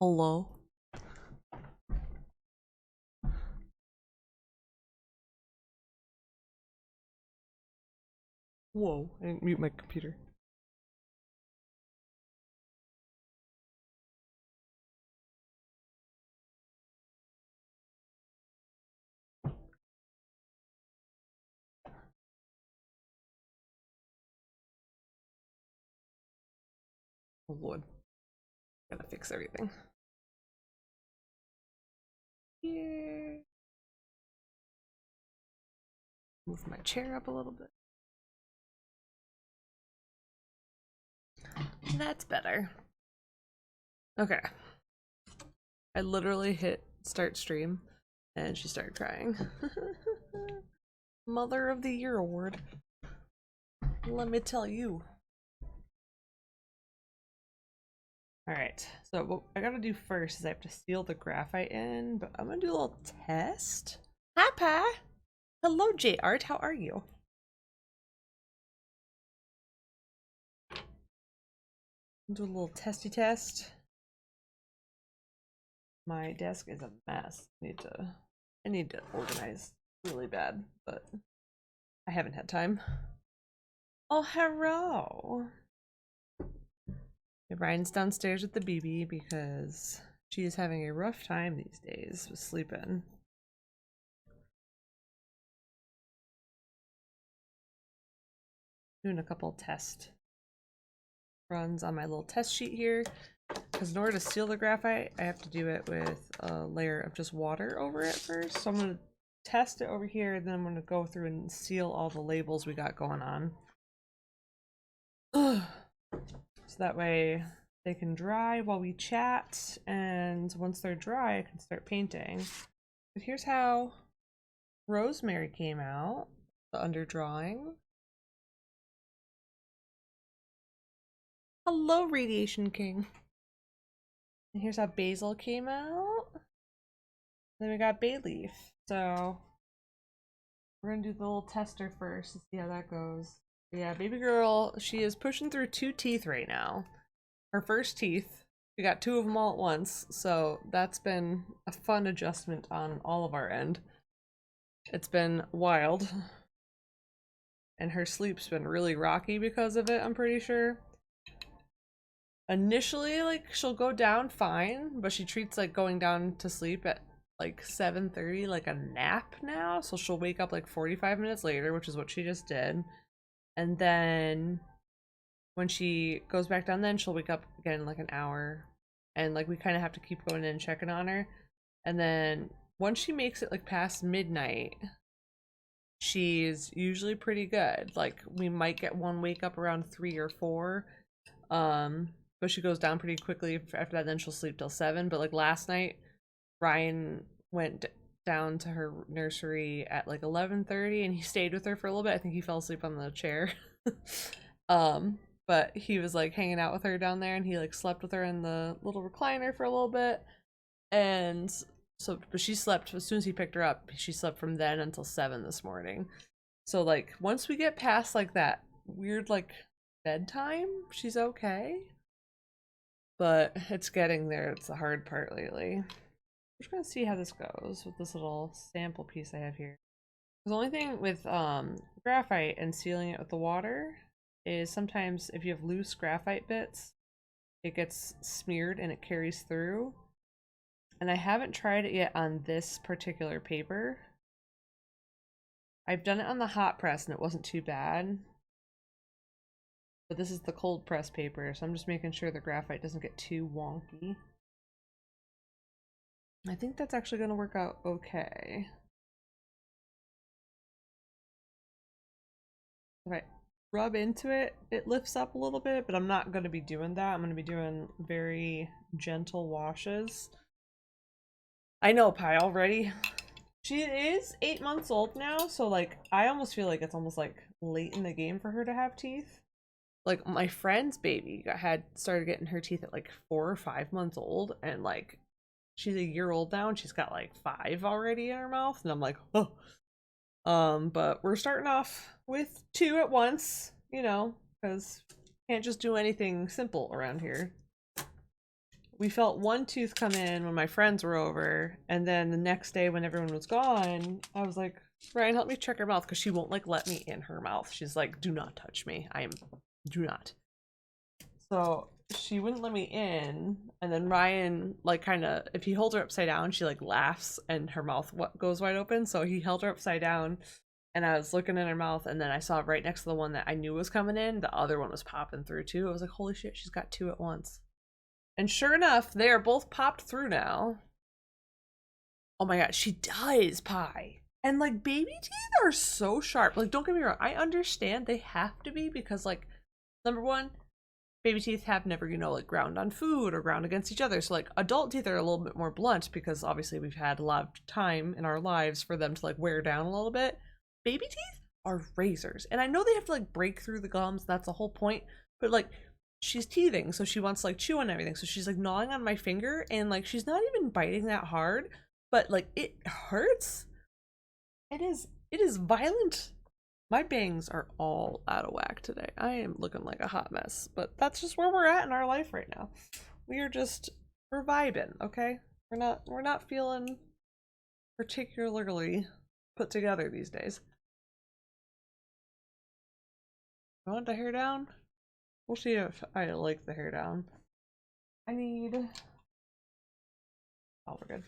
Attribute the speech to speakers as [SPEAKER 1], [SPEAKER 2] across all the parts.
[SPEAKER 1] Hello? Whoa, I didn't mute my computer. Oh lord. Gotta fix everything. Yeah. Move my chair up a little bit. That's better. Okay. I literally hit start stream and she started crying. Mother of the Year award. Let me tell you. Alright, so what I gotta do first is I have to seal the graphite in, but I'm gonna do a little test. Hi, Pie! Hello, J Art, how are you? Do a little testy test. My desk is a mess. I need to organize really bad, but I haven't had time. Oh, hello! Ryan's downstairs with the BB because she is having a rough time these days with sleeping. Doing a couple test runs on my little test sheet here because in order to seal the graphite, I have to do it with a layer of just water over it first. So I'm going to test it over here, and then I'm going to go through and seal all the labels we got going on. So that way they can dry while we chat, and once they're dry, I can start painting. But here's how Rosemary came out, the underdrawing. Hello, Radiation King. And here's how Basil came out. Then we got Bay Leaf. So we're gonna do the little tester first to see how that goes. Yeah, baby girl, she is pushing through 2 teeth right now. Her first teeth. We got 2 of them all at once, so that's been a fun adjustment on all of our end. It's been wild. And her sleep's been really rocky because of it, I'm pretty sure. Initially, like, she'll go down fine, but she treats, like, going down to sleep at, like, 7:30 like a nap now, so she'll wake up, like, 45 minutes later, which is what she just did. And then when she goes back down, then she'll wake up again in, like, an hour. And, like, we kind of have to keep going in and checking on her. And then once she makes it, like, past midnight, she's usually pretty good. Like, we might get one wake up around 3 or 4. But she goes down pretty quickly after that, then she'll sleep till 7. But like last night, Ryan went down to her nursery at like 11:30 and he stayed with her for a little bit. I think he fell asleep on the chair. But he was like hanging out with her down there, and he like slept with her in the little recliner for a little bit. And so, but she slept as soon as he picked her up. She slept from then until 7 this morning. So like once we get past like that weird like bedtime, she's okay. But it's getting there. It's the hard part lately. We're just gonna see how this goes with this little sample piece I have here. The only thing with graphite and sealing it with the water is sometimes if you have loose graphite bits, it gets smeared and it carries through. And I haven't tried it yet on this particular paper. I've done it on the hot press and it wasn't too bad. But this is the cold press paper, so I'm just making sure the graphite doesn't get too wonky. I think that's actually going to work out okay. If I rub into it, it lifts up a little bit, but I'm not going to be doing that. I'm going to be doing very gentle washes. I know, Pi, already. She is 8 months old now, so like I almost feel like it's almost like late in the game for her to have teeth. Like my friend's baby had started getting her teeth at like 4 or 5 months old, and like she's a year old now and she's got like 5 already in her mouth, and I'm like, oh. But we're starting off with 2 at once, you know, because can't just do anything simple around here. we felt one tooth come in when my friends were over, and then the next day when everyone was gone, I was like, Ryan, help me check her mouth, because she won't like let me in her mouth. She's like, do not touch me. Do not. So she wouldn't let me in, and then Ryan, like, kind of, if he holds her upside down, she like laughs and her mouth goes wide open. So he held her upside down, and I was looking in her mouth, and then I saw right next to the one that I knew was coming in, the other one was popping through too. I was like, holy shit, she's got two at once. And sure enough, they are both popped through now. Oh my god, she does, Pie. And like, baby teeth are so sharp. Like, don't get me wrong, I understand they have to be, because like, number one, baby teeth have never, you know, like ground on food or ground against each other. So like, adult teeth are a little bit more blunt, because obviously we've had a lot of time in our lives for them to like wear down a little bit. Baby teeth are razors. And I know they have to like break through the gums, that's the whole point. But like, she's teething, so she wants to like chew on everything. So she's like gnawing on my finger, and like, she's not even biting that hard, but like, it hurts. It is violent. My bangs are all out of whack today. I am looking like a hot mess, but that's just where we're at in our life right now. We're vibing, okay? We're not feeling particularly put together these days. I want the hair down. We'll see if I like the hair down. I need... Oh, we're good.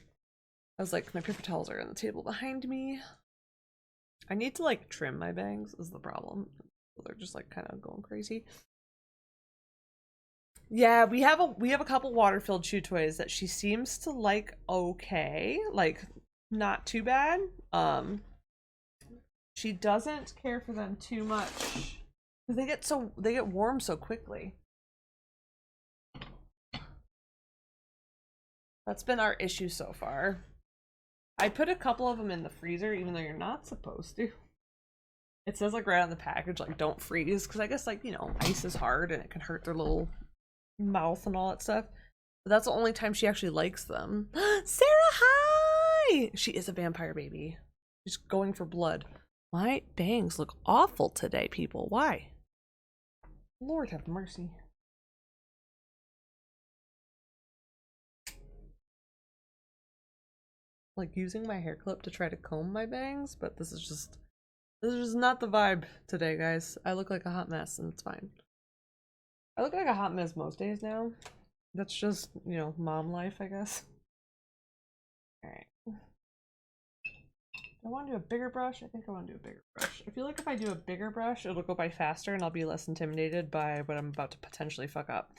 [SPEAKER 1] I was like, my paper towels are on the table behind me. I need to like trim my bangs is the problem. They're just like kind of going crazy. Yeah, we have a couple water-filled chew toys that she seems to like okay. Like, not too bad. She doesn't care for them too much, because they get warm so quickly. That's been our issue so far. I put a couple of them in the freezer, even though you're not supposed to. It says like right on the package, like, don't freeze, because I guess, like, you know, ice is hard and it can hurt their little mouth and all that stuff. But that's the only time she actually likes them. Sarah, hi! She is a vampire baby. She's going for blood. My bangs look awful today, people. Why? Lord have mercy. Like, using my hair clip to try to comb my bangs, but this is just not the vibe today, guys. I look like a hot mess, and it's fine. I look like a hot mess most days now. That's just, you know, mom life, I guess. Alright. I want to do a bigger brush. I think I want to do a bigger brush. I feel like if I do a bigger brush, it'll go by faster and I'll be less intimidated by what I'm about to potentially fuck up.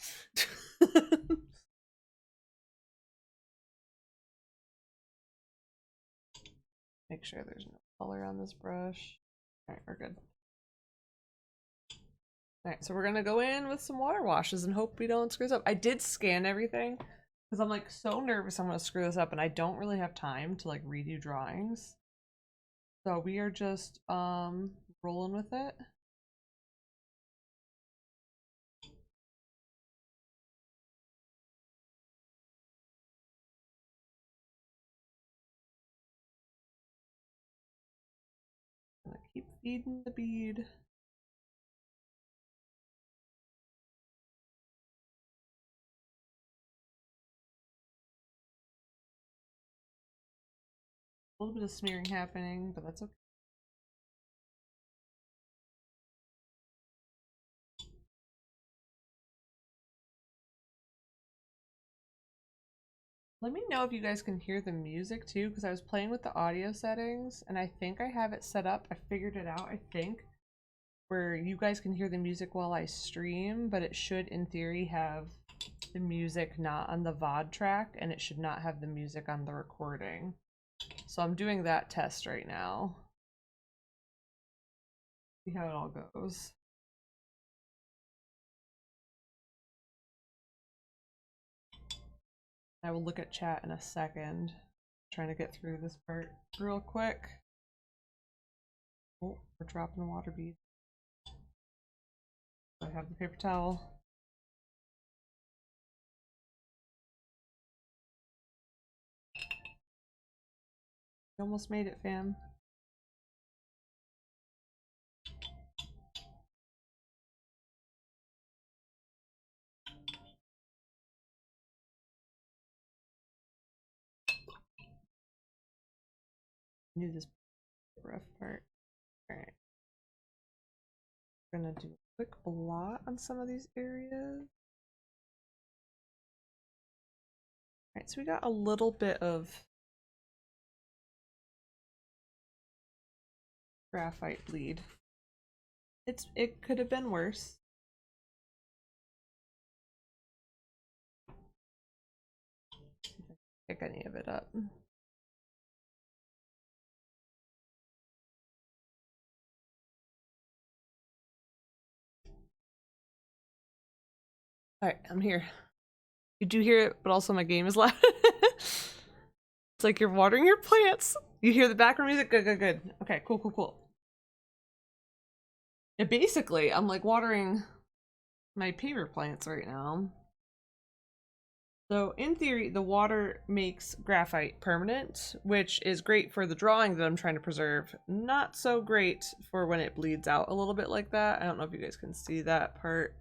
[SPEAKER 1] Make sure there's no color on this brush. Alright, we're good. Alright, so we're gonna go in with some water washes and hope we don't screw this up. I did scan everything because I'm like so nervous I'm gonna screw this up, and I don't really have time to like redo drawings. So we are just rolling with it. I'm gonna keep feeding the bead. A little bit of smearing happening, but that's okay. Let me know if you guys can hear the music too, because I was playing with the audio settings and I think I have it set up. I figured it out, I think, where you guys can hear the music while I stream, but it should in theory have the music not on the VOD track, and it should not have the music on the recording. So I'm doing that test right now. See how it all goes. I will look at chat in a second. Trying to get through this part real quick. Oh, we're dropping a water bead. I have the paper towel. You almost made it, fam. Do this rough part. All right. We're gonna do a quick blot on some of these areas. All right, so we got a little bit of graphite bleed. It could have been worse. Pick any of it up. Alright, I'm here. You do hear it, but also my game is loud. It's like you're watering your plants. You hear the background music? Good, good, good. Okay, cool, cool, cool. Yeah, basically, I'm like watering my paper plants right now. So in theory, the water makes graphite permanent, which is great for the drawing that I'm trying to preserve. Not so great for when it bleeds out a little bit like that. I don't know if you guys can see that part.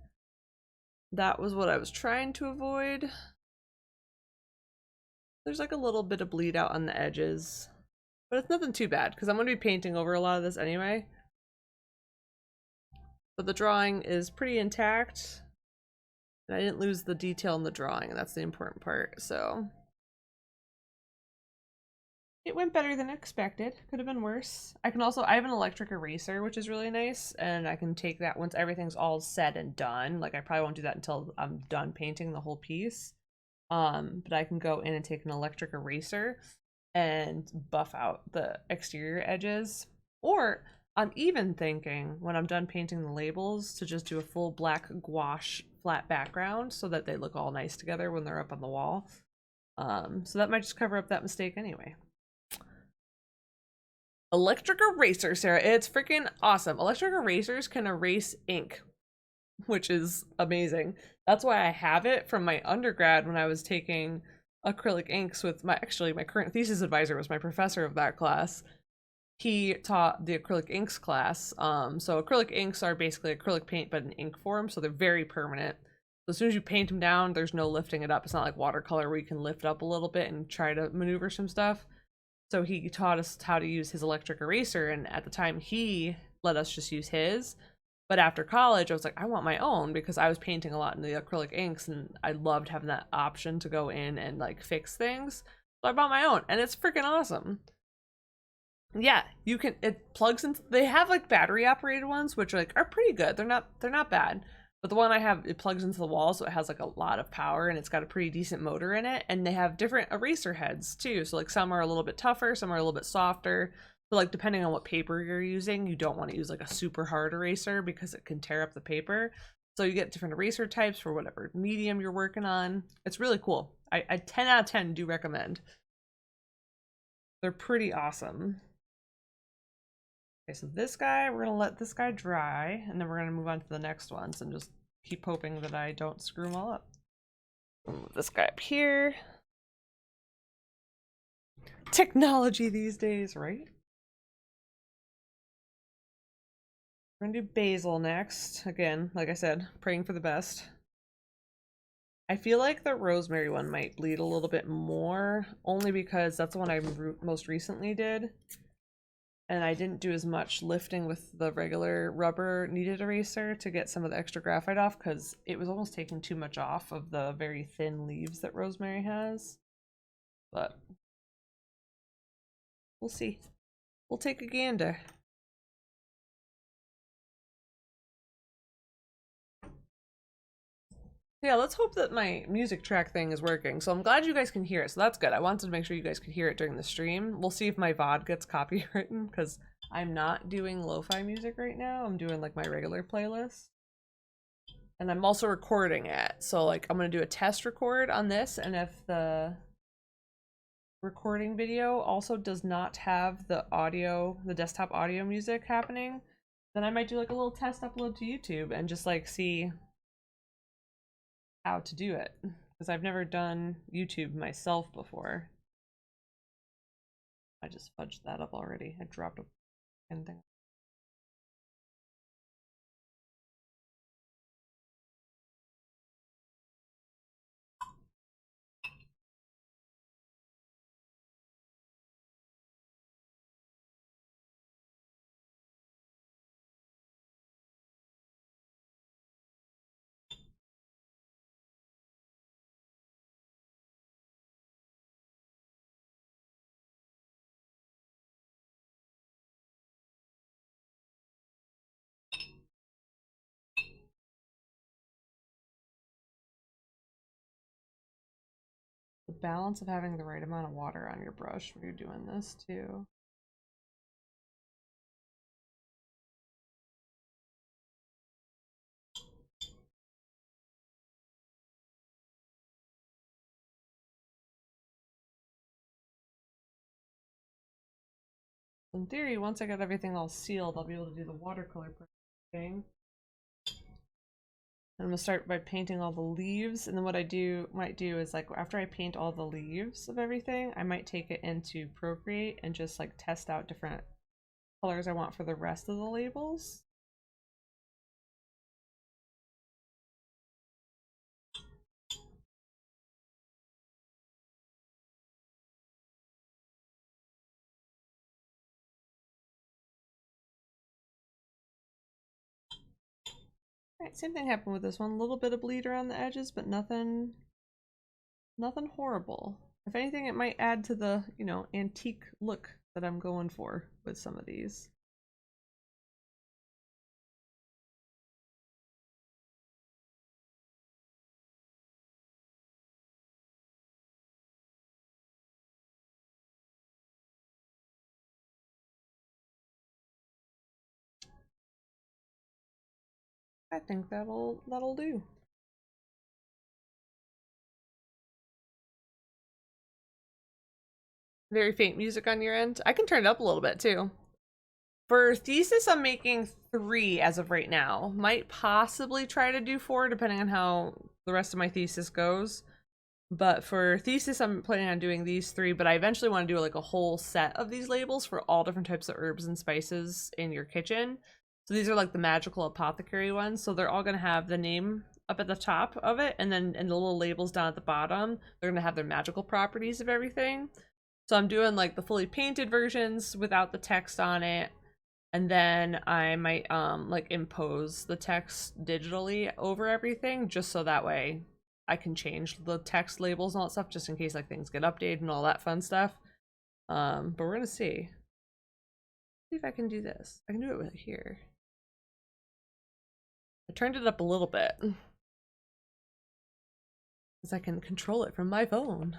[SPEAKER 1] That was what I was trying to avoid. There's like a little bit of bleed out on the edges, but it's nothing too bad because I'm going to be painting over a lot of this anyway. But the drawing is pretty intact. And I didn't lose the detail in the drawing, and that's the important part, so. It went better than expected. Could have been worse. I have an electric eraser, which is really nice, and I can take that once everything's all said and done. Like, I probably won't do that until I'm done painting the whole piece. But I can go in and take an electric eraser and buff out the exterior edges. Or I'm even thinking when I'm done painting the labels to just do a full black gouache flat background so that they look all nice together when they're up on the wall. So that might just cover up that mistake anyway. Electric eraser, Sarah. It's freaking awesome. Electric erasers can erase ink, which is amazing. That's why I have it from my undergrad when I was taking acrylic inks with my current thesis advisor was my professor of that class. He taught the acrylic inks class. So acrylic inks are basically acrylic paint but in ink form, so they're very permanent. So as soon as you paint them down, there's no lifting it up. It's not like watercolor where you can lift up a little bit and try to maneuver some stuff. So he taught us how to use his electric eraser, and at the time he let us just use his. But after college, I was like, I want my own because I was painting a lot in the acrylic inks and I loved having that option to go in and like fix things. So I bought my own and it's freaking awesome. Yeah, you can, it plugs into, they have like battery operated ones, which are pretty good. They're not bad. But the one I have, it plugs into the wall, so it has like a lot of power and it's got a pretty decent motor in it. And they have different eraser heads too. So like some are a little bit tougher, some are a little bit softer. So like depending on what paper you're using, you don't want to use like a super hard eraser because it can tear up the paper. So you get different eraser types for whatever medium you're working on. It's really cool. I 10 out of 10 do recommend. They're pretty awesome. Okay, so this guy, we're gonna let this guy dry, and then we're gonna move on to the next ones and just keep hoping that I don't screw them all up. Move this guy up here. Technology these days, right? We're gonna do basil next. Again, like I said, praying for the best. I feel like the rosemary one might bleed a little bit more, only because that's the one I most recently did. And I didn't do as much lifting with the regular rubber kneaded eraser to get some of the extra graphite off because it was almost taking too much off of the very thin leaves that rosemary has. But we'll see. We'll take a gander. Yeah, let's hope that my music track thing is working. So I'm glad you guys can hear it. So that's good. I wanted to make sure you guys could hear it during the stream. We'll see if my VOD gets copywritten because I'm not doing lo-fi music right now. I'm doing like my regular playlist. And I'm also recording it. So like I'm going to do a test record on this. And if the recording video also does not have the audio, the desktop audio music happening, then I might do like a little test upload to YouTube and just like see how to do it because I've never done YouTube myself before. I just fudged that up already. I dropped a thing. balance of having the right amount of water on your brush when you're doing this too. In theory, once I get everything all sealed, I'll be able to do the watercolor thing. I'm gonna start by painting all the leaves, and then what I might do is like after I paint all the leaves of everything, I might take it into Procreate and just like test out different colors I want for the rest of the labels. Alright, same thing happened with this one. A little bit of bleed around the edges, but nothing horrible. If anything, it might add to the, you know, antique look that I'm going for with some of these. I think that'll do. Very faint music on your end. I can turn it up a little bit too. For thesis, I'm making 3 as of right now. Might possibly try to do 4 depending on how the rest of my thesis goes. But for thesis, I'm planning on doing these 3, but I eventually want to do like a whole set of these labels for all different types of herbs and spices in your kitchen. So these are like the Magical Apothecary ones. So they're all going to have the name up at the top of it, and then in the little labels down at the bottom, they're going to have their magical properties of everything. So I'm doing like the fully painted versions without the text on it. And then I might like impose the text digitally over everything, just so that way I can change the text labels and all that stuff, just in case like things get updated and all that fun stuff. But we're gonna see if I can do this. I can do it right here. I turned it up a little bit because I can control it from my phone.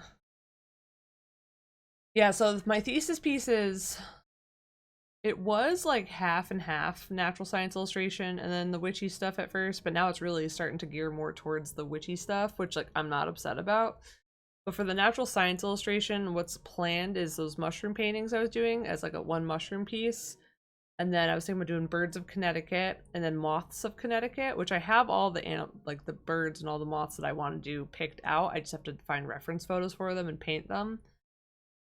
[SPEAKER 1] Yeah, so my thesis pieces, it was like half and half natural science illustration and then the witchy stuff at first, but now it's really starting to gear more towards the witchy stuff, which like I'm not upset about. But for the natural science illustration, what's planned is those mushroom paintings I was doing as like a 1 mushroom piece. And then I was thinking about doing birds of Connecticut and then moths of Connecticut, which I have all the like the birds and all the moths that I want to do picked out. I just have to find reference photos for them and paint them.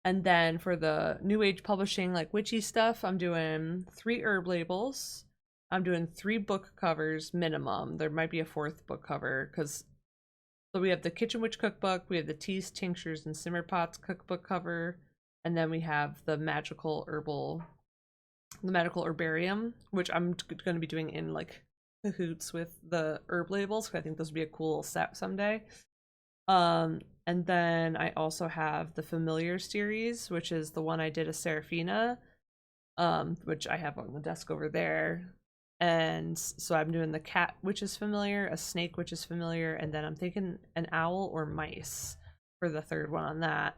[SPEAKER 1] And then for the new age publishing, like witchy stuff, I'm doing 3 herb labels. I'm doing 3 book covers minimum. There might be a 4th book cover because so we have the Kitchen Witch cookbook, we have the teas, tinctures, and simmer pots cookbook cover, and then we have the magical herbarium, which I'm going to be doing in like cahoots with the herb labels because I think this would be a cool set someday. And then I also have the Familiar series, which is the one I did a Seraphina, which I have on the desk over there. And so I'm doing the cat, which is familiar, a snake, which is familiar, and then I'm thinking an owl or mice for the 3rd one on that.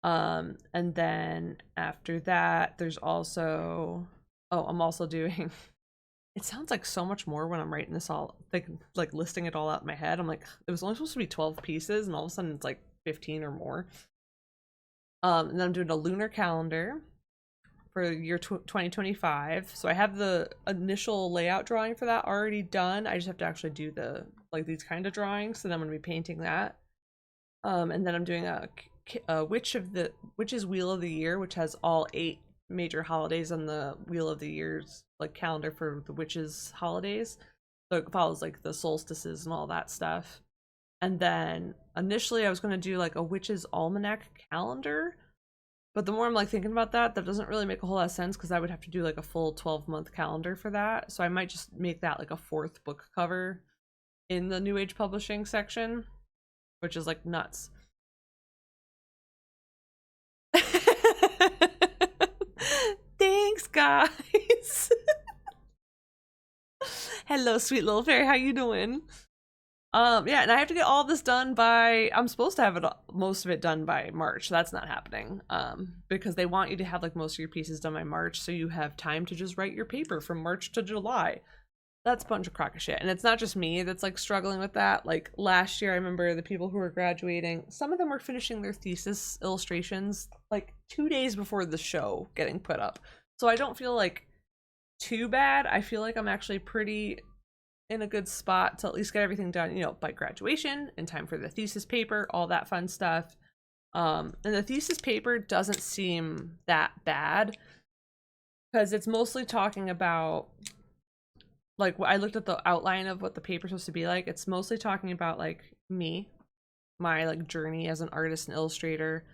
[SPEAKER 1] And then after that, there's also, oh, I'm also doing, it sounds like so much more when I'm writing this all, like listing it all out in my head. I'm like, it was only supposed to be 12 pieces, and all of a sudden it's like 15 or more. And then I'm doing a lunar calendar for year 2025. So I have the initial layout drawing for that already done. I just have to actually do the, like these kind of drawings. So then I'm going to be painting that. And then I'm doing a Witch's Wheel of the Year, which has all 8 major holidays on the Wheel of the Year's like calendar for the witches holidays. So it follows like the solstices and all that stuff. And then initially I was going to do like a witch's almanac calendar, but the more I'm like thinking about that doesn't really make a whole lot of sense because I would have to do like a full 12-month calendar for that. So I might just make that like a 4th book cover in the New Age Publishing section, which is like nuts. Thanks, guys. Hello, sweet little fairy. How you doing? Yeah, and I have to get all this done by, I'm supposed to have it, most of it done by March. So that's not happening. Because they want you to have like most of your pieces done by March, so you have time to just write your paper from March to July. That's a bunch of crock of shit. And it's not just me that's like struggling with that. Like last year, I remember the people who were graduating, some of them were finishing their thesis illustrations like 2 days before the show getting put up. So I don't feel like too bad. I feel like I'm actually pretty in a good spot to at least get everything done, you know, by graduation, in time for the thesis paper, all that fun stuff. And the thesis paper doesn't seem that bad because it's mostly talking about, like, I looked at the outline of what the paper's supposed to be like. It's mostly talking about like me, my like journey as an artist and illustrator,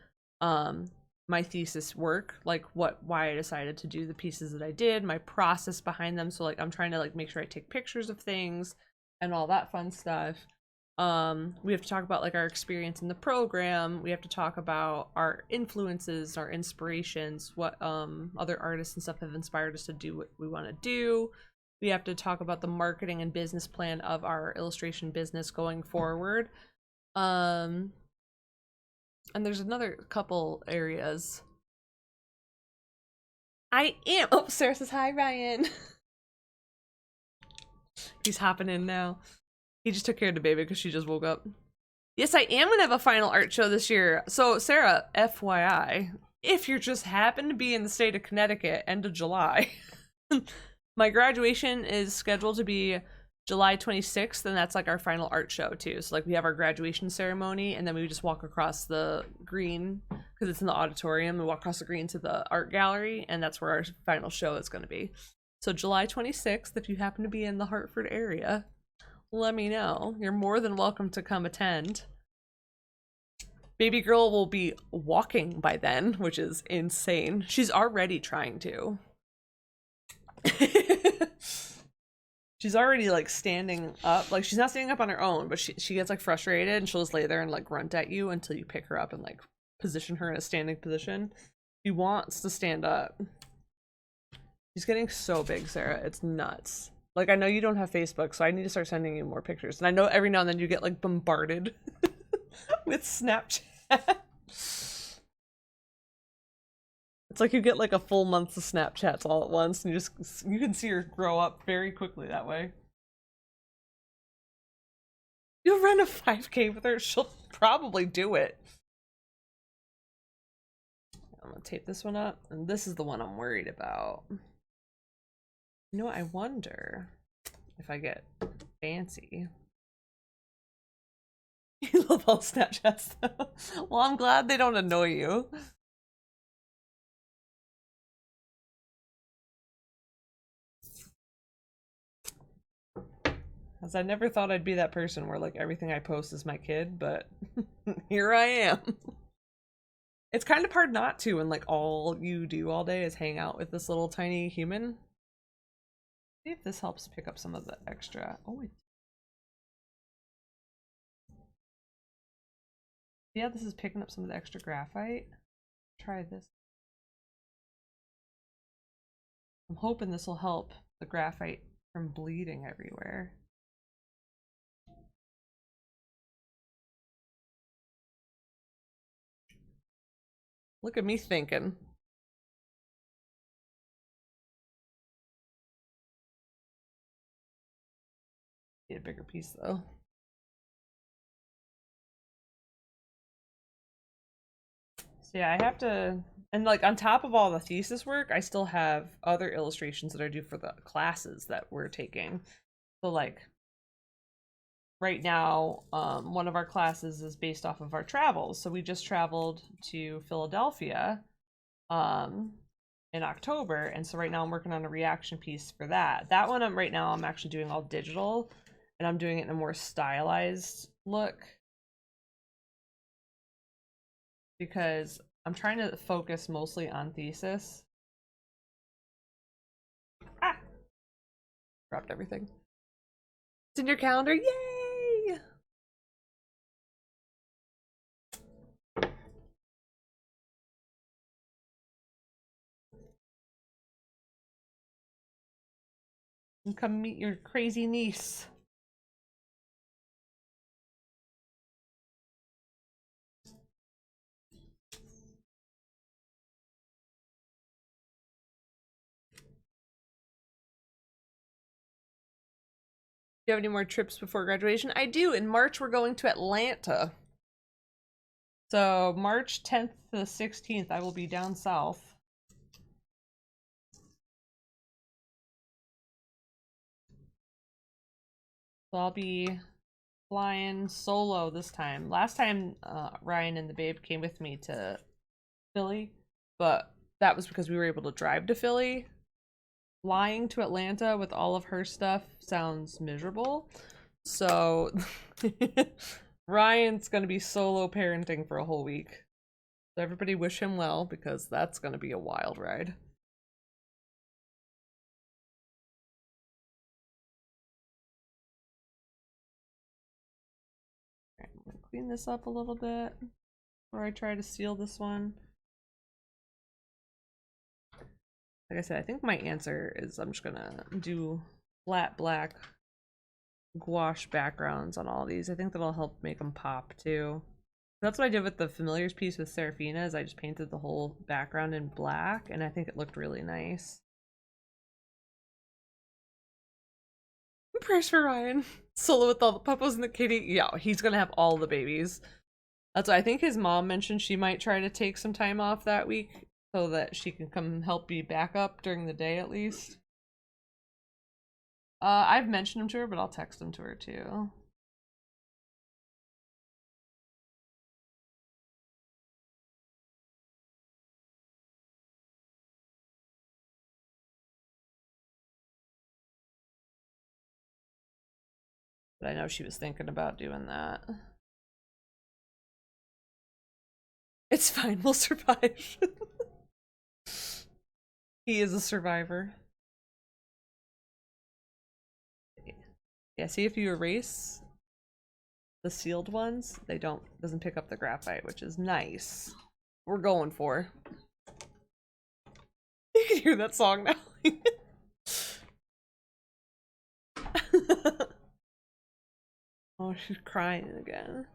[SPEAKER 1] my thesis work, like why I decided to do the pieces that I did, my process behind them. So like I'm trying to like make sure I take pictures of things and all that fun stuff. We have to talk about like our experience in the program. We have to talk about our influences, our inspirations, what other artists and stuff have inspired us to do what we want to do. We have to talk about the marketing and business plan of our illustration business going forward. And there's another couple areas. Oh, Sarah says hi, Ryan. He's hopping in now. He just took care of the baby because she just woke up. Yes, I am gonna have a final art show this year. So Sarah, FYI, if you're just happen to be in the state of Connecticut end of July, my graduation is scheduled to be July 26th, and that's like our final art show too. So like we have our graduation ceremony, and then we just walk across the green because it's in the auditorium. We walk across the green to the art gallery, and that's where our final show is going to be. So July 26th, if you happen to be in the Hartford area, let me know. You're more than welcome to come attend. Baby girl will be walking by then, which is insane. She's already trying to. She's already like standing up. Like she's not standing up on her own, but she gets like frustrated and she'll just lay there and like grunt at you until you pick her up and like position her in a standing position. She wants to stand up. She's getting so big, Sarah. It's nuts. Like I know you don't have Facebook, so I need to start sending you more pictures. And I know every now and then you get like bombarded with Snapchat. It's like you get like a full month of Snapchats all at once, and you can see her grow up very quickly that way. You'll run a 5K with her, she'll probably do it. I'm gonna tape this one up, and this is the one I'm worried about. You know, I wonder if I get fancy. You love all Snapchats though. Well, I'm glad they don't annoy you. As I never thought I'd be that person where like everything I post is my kid, but here I am. It's kind of hard not to when like all you do all day is hang out with this little tiny human. See if this helps pick up some of the extra. Oh, yeah, this is picking up some of the extra graphite. Try this. I'm hoping this will help the graphite from bleeding everywhere. Look at me thinking. Need a bigger piece though. So yeah, I have to, and like on top of all the thesis work, I still have other illustrations that I do for the classes that we're taking. So like right now, one of our classes is based off of our travels. So we just traveled to Philadelphia in October, and so right now I'm working on a reaction piece for that. That one right now I'm actually doing all digital, and I'm doing it in a more stylized look because I'm trying to focus mostly on thesis. Ah! Dropped everything. It's in your calendar, yay! And come meet your crazy niece. you have any more trips before graduation? I do. In March, we're going to Atlanta. So March 10th to the 16th, I will be down south. So I'll be flying solo this time. Last time, Ryan and the babe came with me to Philly, but that was because we were able to drive to Philly. Flying to Atlanta with all of her stuff sounds miserable. So Ryan's gonna be solo parenting for a whole week. So everybody wish him well, because that's gonna be a wild ride. Alright, I'm gonna clean this up a little bit before I try to seal this one. Like I said, I think my answer is I'm just gonna do flat black gouache backgrounds on all these. I think that'll help make them pop too. That's what I did with the Familiars piece with Serafina, is I just painted the whole background in black, and I think it looked really nice. Prayers for Ryan. Solo with all the puppos and the kitty. Yeah, he's gonna have all the babies. That's why I think his mom mentioned she might try to take some time off that week so that she can come help be back up during the day at least. I've mentioned him to her, but I'll text him to her too. But I know she was thinking about doing that. It's fine, we'll survive. He is a survivor. Yeah, see, if you erase the sealed ones, they doesn't pick up the graphite, which is nice. We're going for. You can hear that song now. Oh, she's crying again.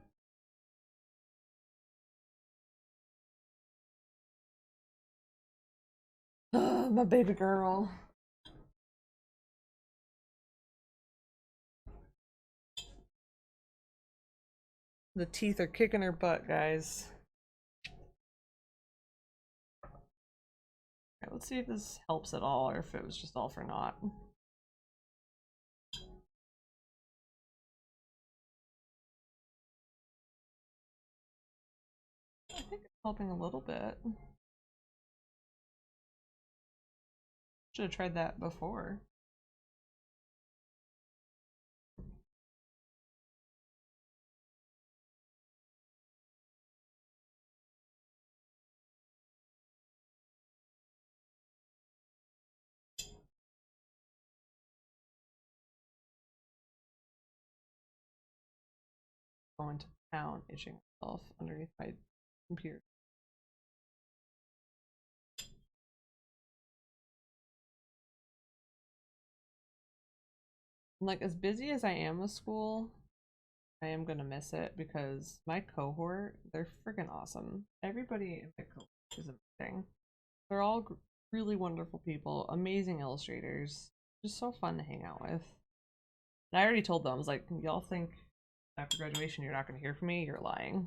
[SPEAKER 1] Oh, my baby girl. The teeth are kicking her butt, guys. Alright, let's see if this helps at all, or if it was just all for naught. I think it's helping a little bit. Should have tried that before. Going to town, itching myself underneath my computer. Like, as busy as I am with school, I am gonna miss it, because my cohort, they're freaking awesome. Everybody in my cohort is amazing. They're all really wonderful people, amazing illustrators, just so fun to hang out with. And I already told them, I was like, y'all think after graduation you're not gonna hear from me? You're lying.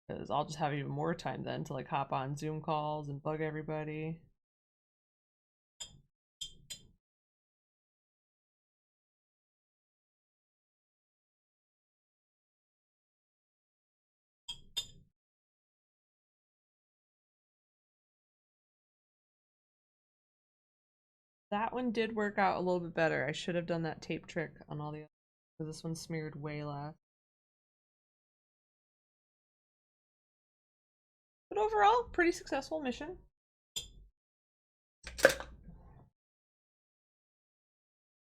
[SPEAKER 1] Because I'll just have even more time then to like hop on Zoom calls and bug everybody. That one did work out a little bit better. I should have done that tape trick on all the others, because this one smeared way less. But overall, pretty successful mission.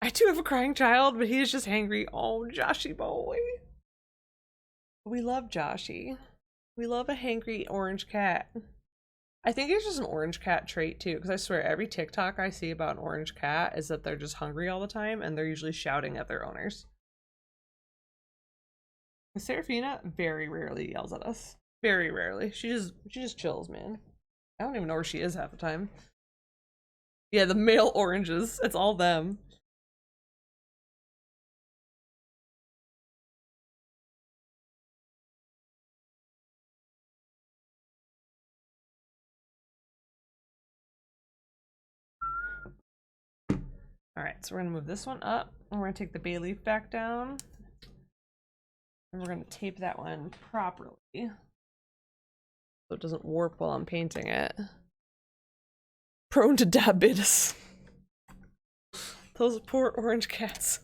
[SPEAKER 1] I do have a crying child, but he is just hangry. Oh, Joshy boy. We love Joshy. We love a hangry orange cat. I think it's just an orange cat trait too, because I swear every TikTok I see about an orange cat is that they're just hungry all the time, and they're usually shouting at their owners. Serafina very rarely yells at us. Very rarely. She just chills, man. I don't even know where she is half the time. Yeah, the male oranges. It's all them. All right, so we're gonna move this one up, and we're gonna take the bay leaf back down, and we're gonna tape that one properly so it doesn't warp while I'm painting it. Prone to diabetes. Those poor orange cats.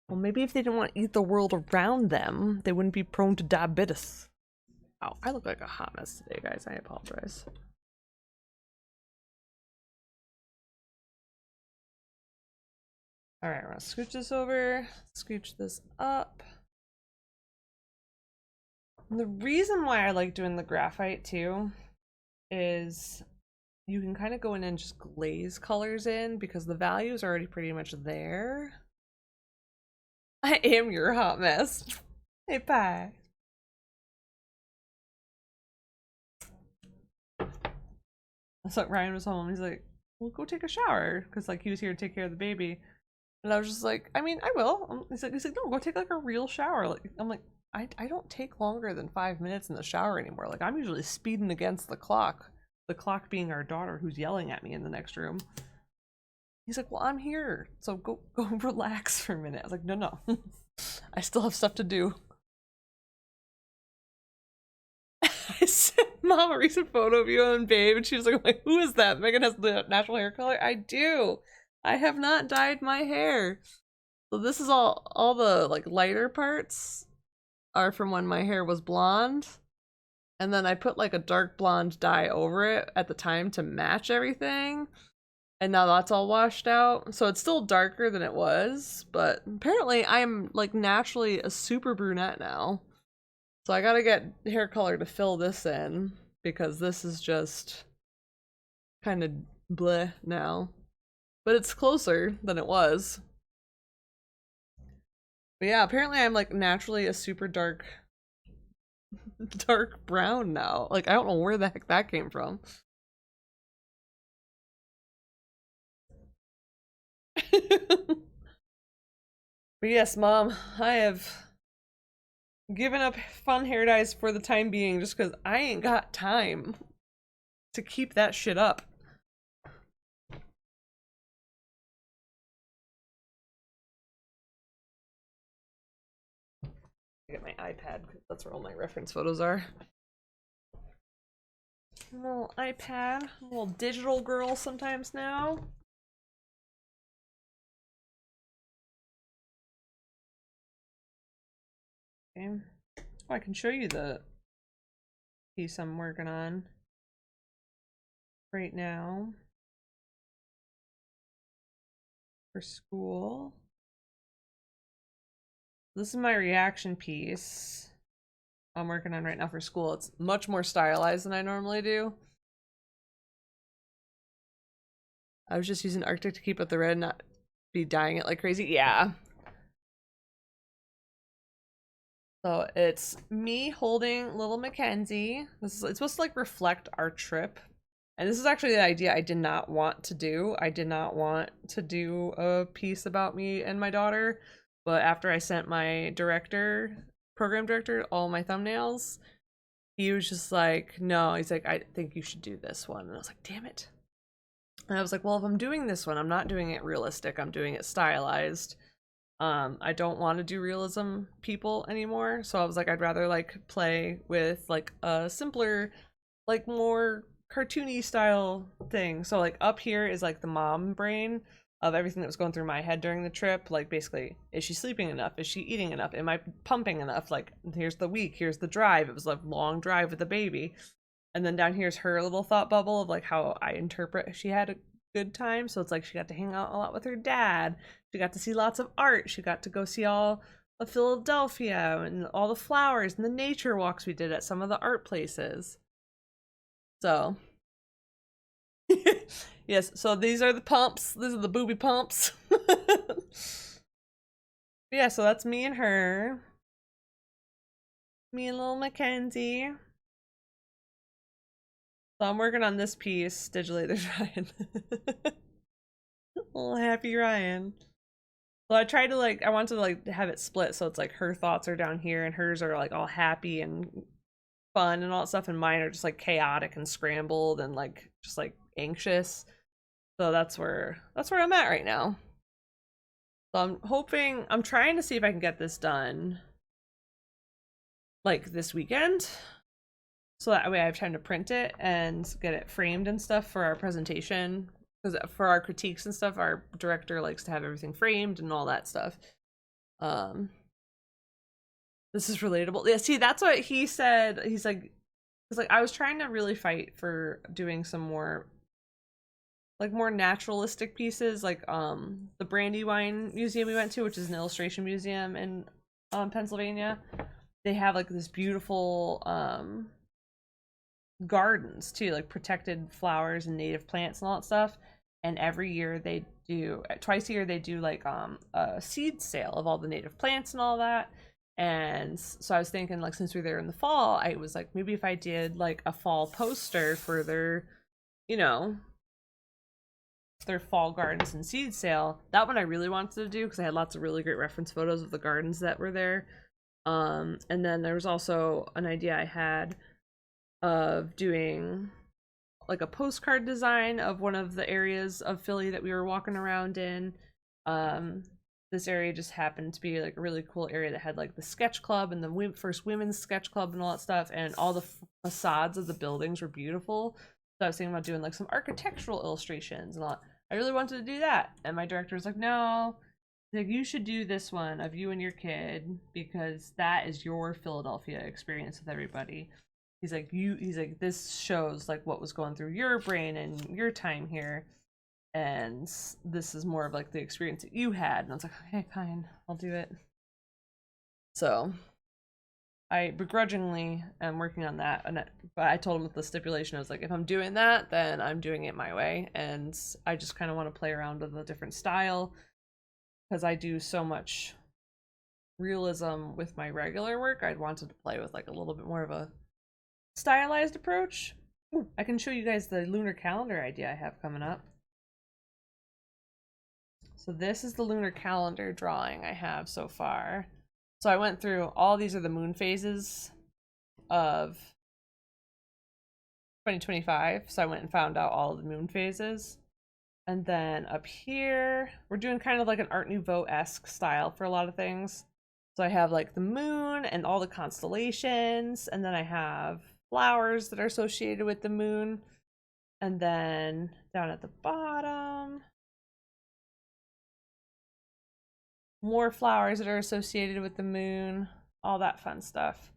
[SPEAKER 1] Well, maybe if they didn't want to eat the world around them, they wouldn't be prone to diabetes. Wow, I look like a hot mess today, guys. I apologize. All right, we're gonna scooch this over, scooch this up. And the reason why I like doing the graphite too is you can kind of go in and just glaze colors in because the values are already pretty much there. I am your hot mess. Hey, bye. So Ryan was home. He's like, well, go take a shower. Because, like, he was here to take care of the baby. And I was just like, I mean, I will. He's like, no, go take, like, a real shower. Like, I'm like, I don't take longer than 5 minutes in the shower anymore. Like, I'm usually speeding against the clock. The clock being our daughter who's yelling at me in the next room. He's like, well, I'm here. So go relax for a minute. I was like, no. I still have stuff to do. I sent Mom a recent photo of you and Babe, and she was like, who is that? Megan has the natural hair color? I do. I have not dyed my hair. So this is all the like lighter parts are from when my hair was blonde. And then I put like a dark blonde dye over it at the time to match everything. And now that's all washed out. So it's still darker than it was, but apparently I'm like naturally a super brunette now. So I gotta get hair color to fill this in because this is just kind of bleh now. But it's closer than it was. But yeah, apparently I'm like naturally a super dark brown now. Like I don't know where the heck that came from. But yes, Mom, I have given up fun hair dyes for the time being just because I ain't got time to keep that shit up. Get my iPad because that's where all my reference photos are. Little iPad, little digital girl sometimes now. Okay. Oh, I can show you the piece I'm working on right now for school. This is my reaction piece I'm working on right now for school. It's much more stylized than I normally do. I was just using Arctic to keep up the red, not be dyeing it like crazy. Yeah. So it's me holding little Mackenzie. It's supposed to like reflect our trip. And this is actually the idea I did not want to do. I did not want to do a piece about me and my daughter. But after I sent my program director, all my thumbnails, he was just like, no, he's like, I think you should do this one. And I was like, damn it. And I was like, well, if I'm doing this one, I'm not doing it realistic. I'm doing it stylized. I don't want to do realism people anymore. So I was like, I'd rather like play with like a simpler, like more cartoony style thing. So like up here is like the mom brain of everything that was going through my head during the trip. Like basically, is she sleeping enough? Is she eating enough? Am I pumping enough? Like here's the week, here's the drive. It was a long drive with the baby. And then down here's her little thought bubble of like how I interpret she had a good time. So it's like she got to hang out a lot with her dad. She got to see lots of art. She got to go see all of Philadelphia and all the flowers and the nature walks we did at some of the art places. So yes, so these are the pumps. These are the booby pumps. Yeah, so that's me and her. Me and little Mackenzie. So I'm working on this piece digitally. There's Ryan. Little happy Ryan. So I tried to like, I wanted to like have it split so it's like her thoughts are down here and hers are like all happy and fun and all that stuff, and mine are just like chaotic and scrambled and like just like anxious. So that's where I'm at right now. So I'm trying to see if I can get this done like this weekend. So that way I have time to print it and get it framed and stuff for our presentation. Because for our critiques and stuff, our director likes to have everything framed and all that stuff. This is relatable. Yeah, see, that's what he said. He's like, I was trying to really fight for doing some more, like, more naturalistic pieces, like the Brandywine Museum we went to, which is an illustration museum in Pennsylvania. They have like this beautiful gardens too, like protected flowers and native plants and all that stuff. And every year they do, twice a year they do like a seed sale of all the native plants and all that. And so I was thinking, like, since we were there in the fall, I was like, maybe if I did like a fall poster for their, you know, their fall gardens and seed sale. That one I really wanted to do because I had lots of really great reference photos of the gardens that were there. And then there was also an idea I had of doing like a postcard design of one of the areas of Philly that we were walking around in. This area just happened to be like a really cool area that had like the sketch club and the first women's sketch club and all that stuff, and all the facades of the buildings were beautiful. So I was thinking about doing like some architectural illustrations and all. I really wanted to do that, and my director was like, no, like, you should do this one of you and your kid because that is your Philadelphia experience with everybody. He's like, this shows like what was going through your brain and your time here, and this is more of like the experience that you had. And I was like, okay, fine, I'll do it. So I begrudgingly am working on that, but I told him with the stipulation, I was like, if I'm doing that, then I'm doing it my way, and I just kind of want to play around with a different style because I do so much realism with my regular work. I wanted to play with like a little bit more of a stylized approach. Ooh, I can show you guys the lunar calendar idea I have coming up. So this is the lunar calendar drawing I have so far. So I went through all these are the moon phases of 2025. So I went and found out all of the moon phases. And then up here, we're doing kind of like an Art Nouveau-esque style for a lot of things. So I have like the moon and all the constellations, and then I have flowers that are associated with the moon. And then down at the bottom, more flowers that are associated with the moon, all that fun stuff.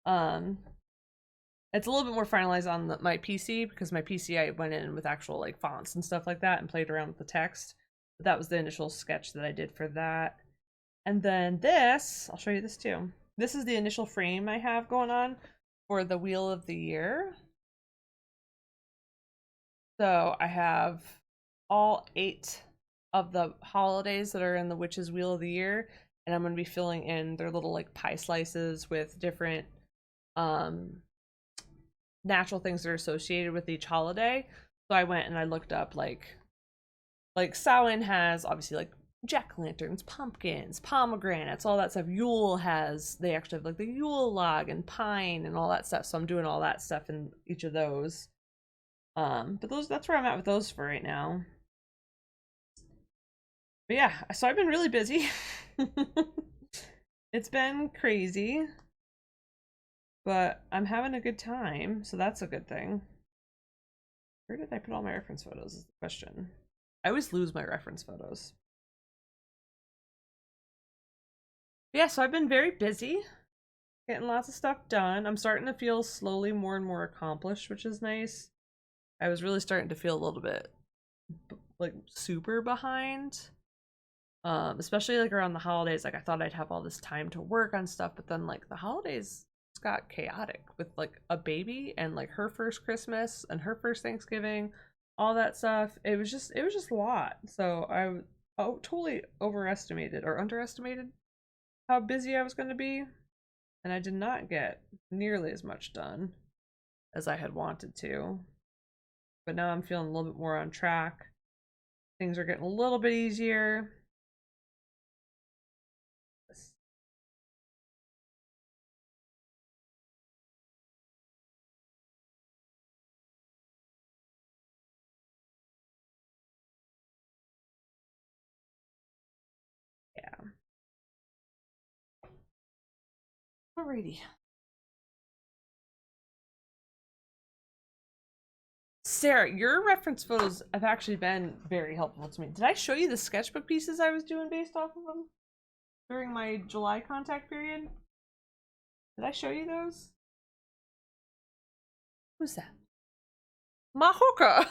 [SPEAKER 1] It's a little bit more finalized on my PC because my PC I went in with actual like fonts and stuff like that and played around with the text. But that was the initial sketch that I did for that. And then this, I'll show you this too. This is the initial frame I have going on for the Wheel of the Year. So I have all 8 of the holidays that are in the Witch's Wheel of the Year, and I'm going to be filling in their little like pie slices with different natural things that are associated with each holiday. So I went and I looked up like Samhain has obviously like jack-o'-lanterns, pumpkins, pomegranates, all that stuff. Yule has, they actually have like the Yule log and pine and all that stuff. So I'm doing all that stuff in each of those. But that's where I'm at with those for right now. But yeah, so I've been really busy. It's been crazy, but I'm having a good time, so that's a good thing. Where did I put all my reference photos is the question. I always lose my reference photos. But yeah, so I've been very busy, getting lots of stuff done. I'm starting to feel slowly more and more accomplished, which is nice. I was really starting to feel a little bit like super behind. Especially like around the holidays. Like I thought I'd have all this time to work on stuff, but then like the holidays got chaotic with like a baby and like her first Christmas and her first Thanksgiving, all that stuff. It was just a lot. So I totally overestimated or underestimated how busy I was going to be, and I did not get nearly as much done as I had wanted to. But now I'm feeling a little bit more on track. Things are getting a little bit easier. Alrighty. Sarah, your reference photos have actually been very helpful to me. Did I show you the sketchbook pieces I was doing based off of them during my July contact period? Did I show you those? Who's that? Mahoka!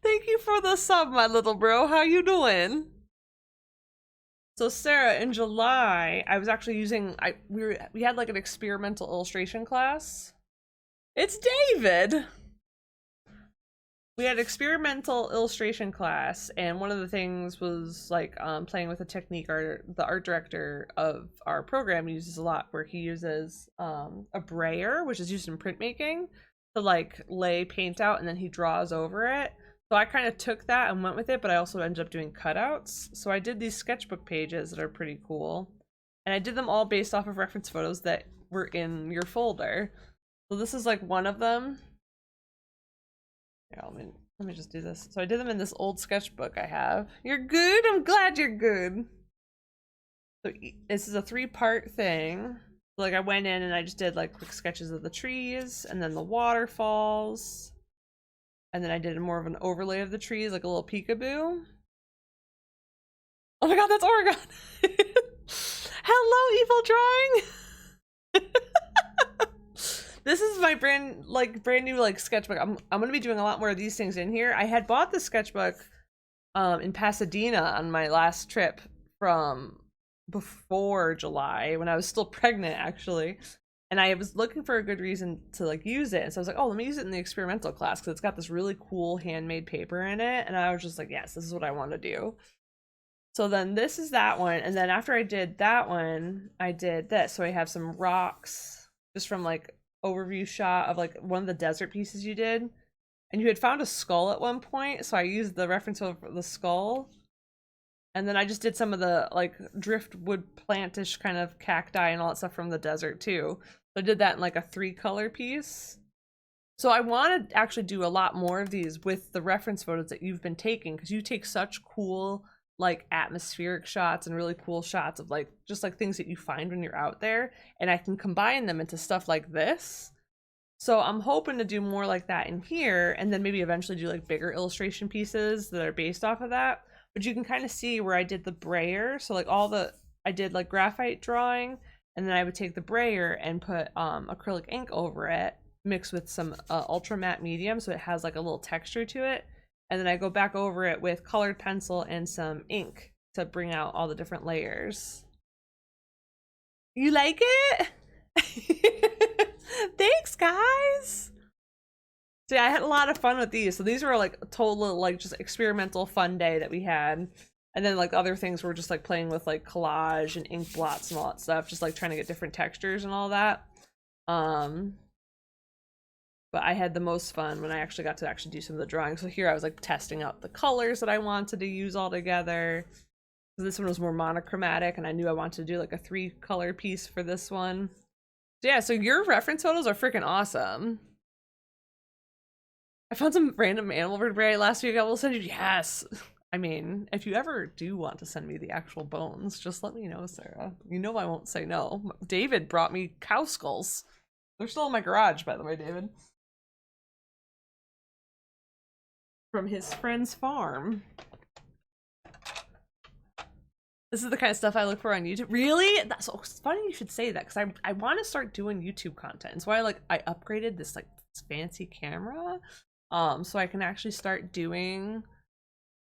[SPEAKER 1] Thank you for the sub, my little bro. How you doing? So Sarah, in July, I was actually using we had like an experimental illustration class. It's David. We had experimental illustration class, and one of the things was like playing with a technique the art director of our program uses a lot, where he uses a brayer, which is used in printmaking, to like lay paint out, and then he draws over it. So I kind of took that and went with it, but I also ended up doing cutouts. So I did these sketchbook pages that are pretty cool, and I did them all based off of reference photos that were in your folder. So this is like one of them. Yeah, let me just do this. So I did them in this old sketchbook I have. You're good? I'm glad you're good. So this is a 3-part thing. Like I went in and I just did like quick sketches of the trees and then the waterfalls. And then I did more of an overlay of the trees, like a little peekaboo. Oh my god, that's Oregon! Hello, evil drawing! This is my brand new like sketchbook. I'm gonna be doing a lot more of these things in here. I had bought the sketchbook in Pasadena on my last trip from before July, when I was still pregnant actually. And I was looking for a good reason to like use it. So I was like, oh, let me use it in the experimental class because it's got this really cool handmade paper in it. And I was just like, yes, this is what I want to do. So then this is that one. And then after I did that one, I did this. So I have some rocks just from like overview shot of like one of the desert pieces you did. And you had found a skull at one point. So I used the reference of the skull. And then I just did some of the like driftwood plantish kind of cacti and all that stuff from the desert too. So I did that in like a 3-color piece. So I want to actually do a lot more of these with the reference photos that you've been taking, because you take such cool like atmospheric shots and really cool shots of like just like things that you find when you're out there, and I can combine them into stuff like this. So I'm hoping to do more like that in here, and then maybe eventually do like bigger illustration pieces that are based off of that. But you can kind of see where I did the brayer. So like I did like graphite drawing, and then I would take the brayer and put acrylic ink over it, mixed with some ultra matte medium, so it has like a little texture to it. And then I go back over it with colored pencil and some ink to bring out all the different layers. You like it? Thanks, guys. So yeah, I had a lot of fun with these. So these were like a total like just experimental fun day that we had. And then like other things were just like playing with like collage and ink blots and all that stuff, just like trying to get different textures and all that. But I had the most fun when I actually got to do some of the drawing. So here I was like testing out the colors that I wanted to use all together. This one was more monochromatic, and I knew I wanted to do like a 3-color piece for this one. So yeah, so your reference photos are freaking awesome. I found some random animal vertebrae last week. I will send you. Yes. I mean, if you ever do want to send me the actual bones, just let me know, Sarah. You know I won't say no. David brought me cow skulls. They're still in my garage, by the way, David. From his friend's farm. This is the kind of stuff I look for on YouTube. Really? That's so funny you should say that, because I want to start doing YouTube content. That's why I upgraded this like fancy camera. So I can actually start doing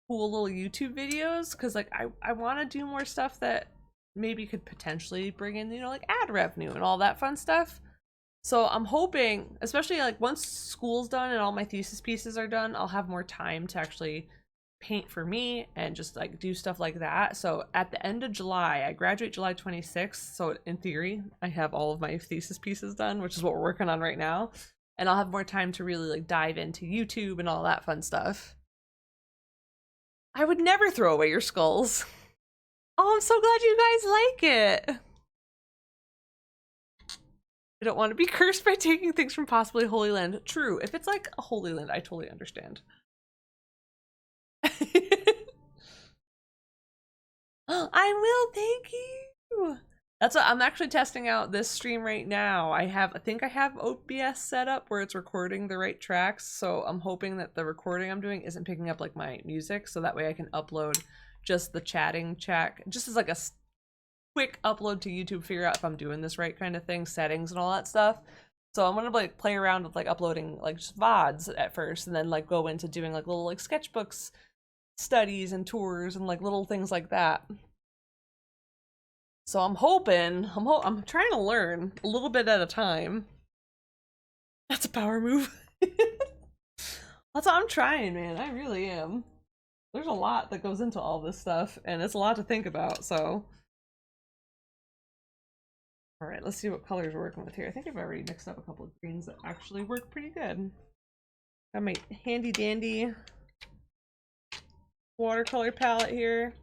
[SPEAKER 1] cool little YouTube videos, because like I want to do more stuff that maybe could potentially bring in, you know, like ad revenue and all that fun stuff. So I'm hoping, especially like once school's done and all my thesis pieces are done, I'll have more time to actually paint for me and just like do stuff like that. So at the end of July, I graduate July 26th. So in theory, I have all of my thesis pieces done, which is what we're working on right now. And I'll have more time to really like dive into YouTube and all that fun stuff. I would never throw away your skulls. Oh, I'm so glad you guys like it. I don't want to be cursed by taking things from possibly Holy Land. True. If it's like a Holy Land, I totally understand. I will, thank you. That's what I'm actually testing out this stream right now. I think I have OBS set up where it's recording the right tracks, so I'm hoping that the recording I'm doing isn't picking up like my music, so that way I can upload just the chatting track, just as like a quick upload to YouTube, figure out if I'm doing this right kind of thing, settings and all that stuff. So I'm gonna like play around with like uploading like just VODs at first, and then like go into doing like little like sketchbooks, studies and tours and like little things like that. So I'm hoping, I'm trying to learn a little bit at a time. That's a power move. That's what I'm trying, man. I really am. There's a lot that goes into all this stuff, and it's a lot to think about, so. All right, let's see what colors we're working with here. I think I've already mixed up a couple of greens that actually work pretty good. Got my handy dandy watercolor palette here.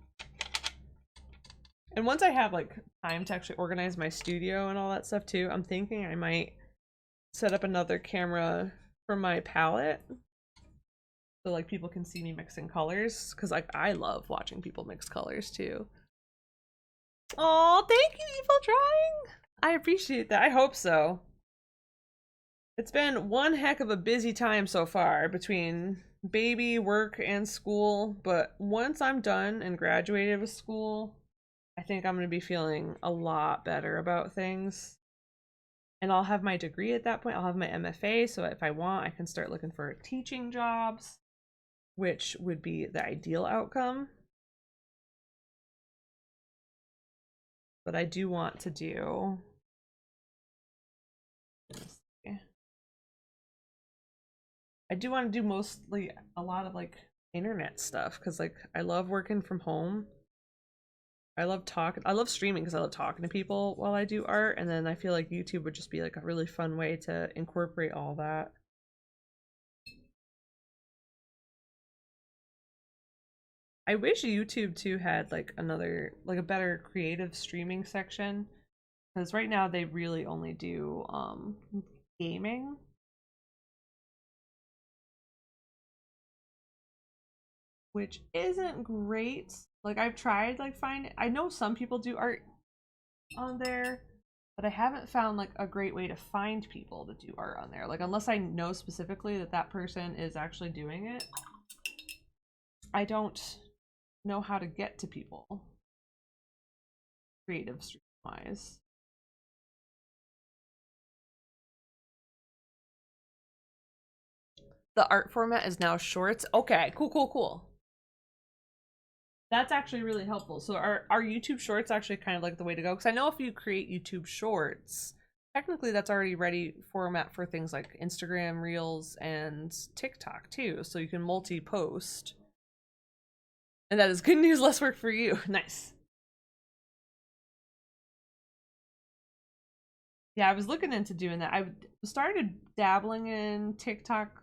[SPEAKER 1] And once I have like time to actually organize my studio and all that stuff too, I'm thinking I might set up another camera for my palette so like people can see me mixing colors, because like I love watching people mix colors too. Oh, thank you, Evil Drawing. I appreciate that. I hope so. It's been one heck of a busy time so far between baby, work, and school, but once I'm done and graduated with school, I think I'm going to be feeling a lot better about things. And I'll have my degree at that point. I'll have my MFA, so if I want, I can start looking for teaching jobs, which would be the ideal outcome. But I do want to do... I do want to do mostly a lot of like internet stuff, because like I love working from home. I love streaming because I love talking to people while I do art, and then I feel like YouTube would just be like a really fun way to incorporate all that. I wish YouTube too had like another, like a better creative streaming section, because right now they really only do gaming. Which isn't great. Like I've tried like I know some people do art on there, but I haven't found like a great way to find people to do art on there. Like unless I know specifically that that person is actually doing it, I don't know how to get to people creative stream wise. The art format is now shorts. Okay, cool. That's actually really helpful. So are YouTube shorts actually kind of like the way to go? Because I know if you create YouTube shorts, technically that's already ready format for things like Instagram Reels and TikTok too. So you can multi-post. And that is good news, less work for you. Nice. Yeah, I was looking into doing that. I started dabbling in TikTok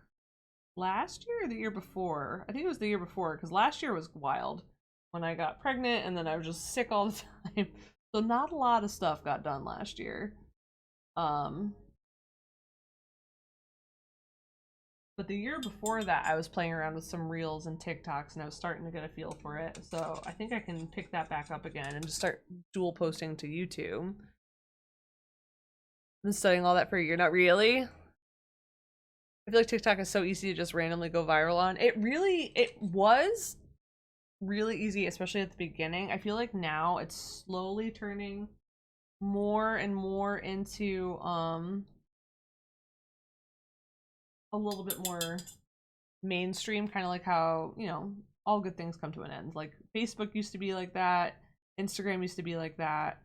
[SPEAKER 1] last year or the year before. I think it was the year before, because last year was wild when I got pregnant and then I was just sick all the time. So not a lot of stuff got done last year. But the year before that, I was playing around with some reels and TikToks, and I was starting to get a feel for it. So I think I can pick that back up again and just start dual posting to YouTube. I've been studying all that for a year. Not really. I feel like TikTok is so easy to just randomly go viral on. It was really easy, especially at the beginning. I feel like now it's slowly turning more and more into a little bit more mainstream, kind of like how, you know, all good things come to an end. Like Facebook used to be like that, Instagram used to be like that,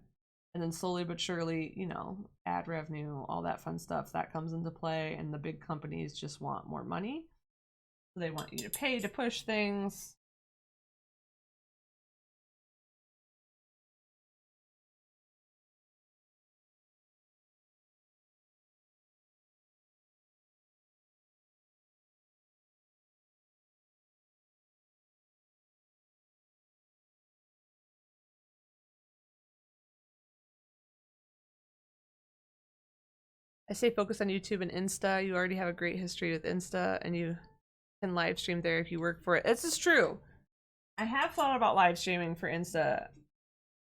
[SPEAKER 1] and then slowly but surely, you know, ad revenue, all that fun stuff that comes into play, and the big companies just want more money. So they want you to pay to push things. I say focus on YouTube and Insta. You already have a great history with Insta, and you can live stream there if you work for it. This is true. I have thought about live streaming for Insta.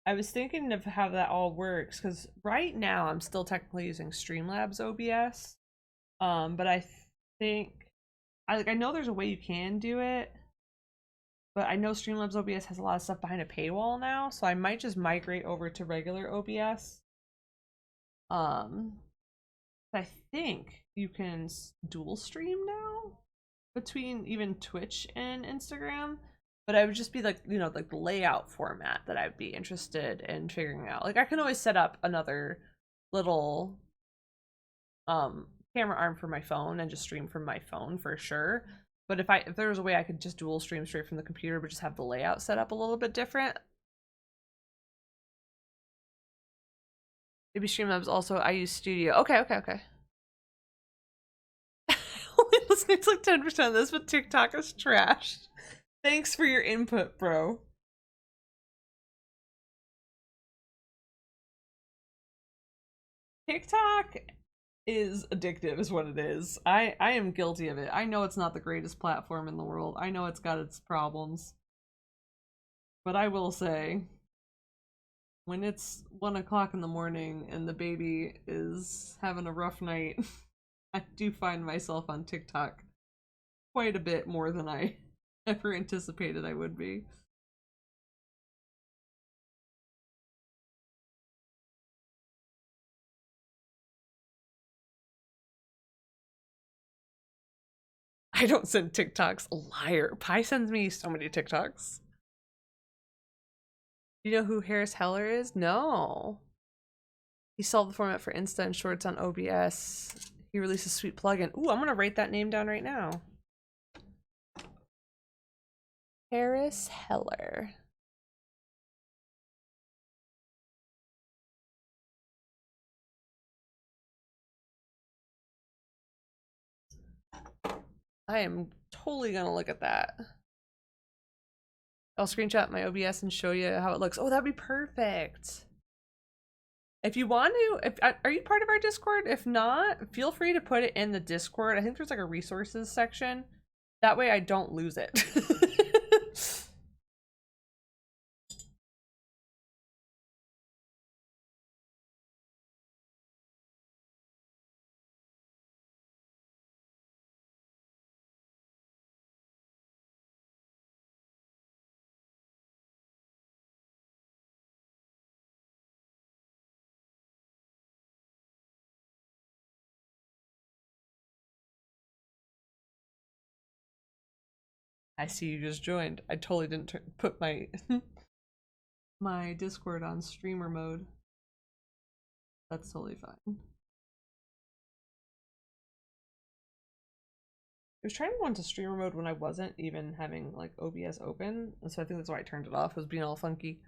[SPEAKER 1] I was thinking of how that all works because right now I'm still technically using Streamlabs OBS. But I think I know there's a way you can do it, but I know Streamlabs OBS has a lot of stuff behind a paywall now, so I might just migrate over to regular OBS. I think you can dual stream now between even Twitch and Instagram, but I would just be like, you know, like the layout format that I'd be interested in figuring out. Like I can always set up another little camera arm for my phone and just stream from my phone for sure. But if there was a way I could just dual stream straight from the computer but just have the layout set up a little bit different. Maybe Streamlabs also I use Studio. Okay. Only listening to like 10% of this, but TikTok is trash. Thanks for your input, bro. TikTok is addictive is what it is. I am guilty of it. I know it's not the greatest platform in the world. I know it's got its problems. But I will say, when it's 1 o'clock in the morning and the baby is having a rough night, I do find myself on TikTok quite a bit more than I ever anticipated I would be. I don't send TikToks. Liar. Pi sends me so many TikToks. You know who Harris Heller is? No. He solved the format for Insta and Shorts on OBS. He released a sweet plugin. Ooh, I'm gonna write that name down right now. Harris Heller. I am totally gonna look at that. I'll screenshot my OBS and show you how it looks. Oh, that'd be perfect. If you want to, are you part of our Discord? If not, feel free to put it in the Discord. I think there's like a resources section. That way I don't lose it. I see you just joined. I totally didn't put my my Discord on streamer mode. That's totally fine. I was trying to go into streamer mode when I wasn't even having like OBS open, and so I think that's why I turned it off. It was being all funky.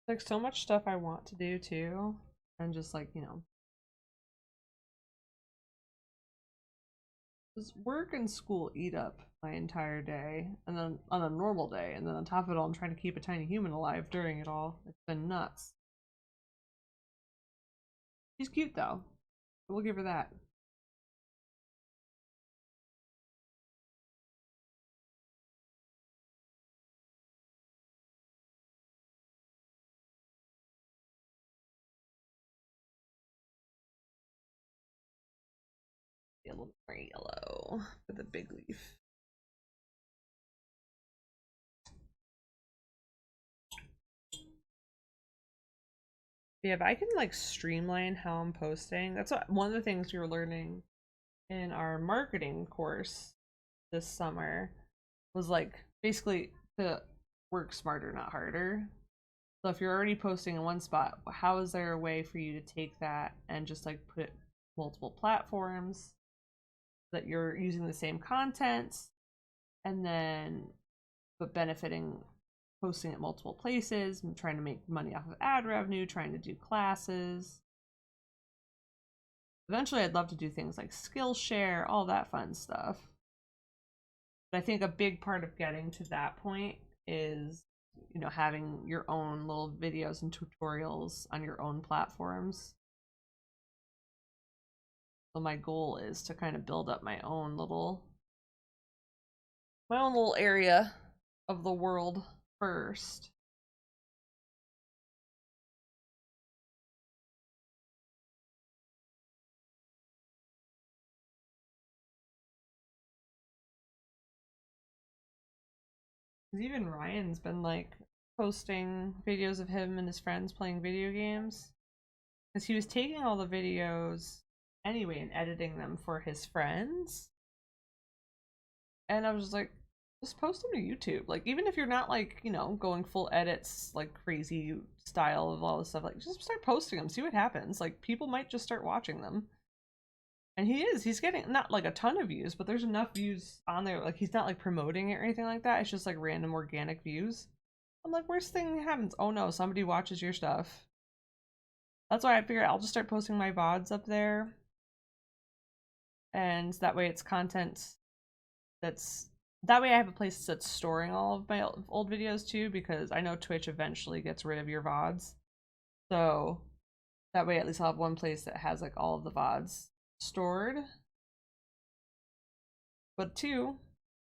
[SPEAKER 1] Like so much stuff I want to do too, and just like, you know, just work and school eat up my entire day, and then on a normal day, and then on top of it all, I'm trying to keep a tiny human alive during it all. It's been nuts. She's cute though. We'll give her that. Be a little more yellow with a big leaf. Yeah, if I can like streamline how I'm posting, that's one of the things we were learning in our marketing course this summer was like basically to work smarter, not harder. So if you're already posting in one spot, how is there a way for you to take that and just like put multiple platforms that you're using the same content, and then but benefiting, posting at multiple places, and trying to make money off of ad revenue, trying to do classes. Eventually, I'd love to do things like Skillshare, all that fun stuff. But I think a big part of getting to that point is, you know, having your own little videos and tutorials on your own platforms. So my goal is to kind of build up my own little area of the world first. Even Ryan's been like posting videos of him and his friends playing video games, because he was taking all the videos anyway and editing them for his friends. And I was like, just post them to YouTube. Like, even if you're not like, you know, going full edits, like crazy style of all this stuff, like just start posting them, see what happens. Like, people might just start watching them. And he's getting not like a ton of views, but there's enough views on there. Like, he's not like promoting it or anything like that. It's just like random organic views. I'm like, worst thing happens. Oh no, somebody watches your stuff. That's why I figured I'll just start posting my VODs up there. And that way it's content that way I have a place that's storing all of my old videos too, because I know Twitch eventually gets rid of your VODs. So that way at least I'll have one place that has like all of the VODs stored. But two,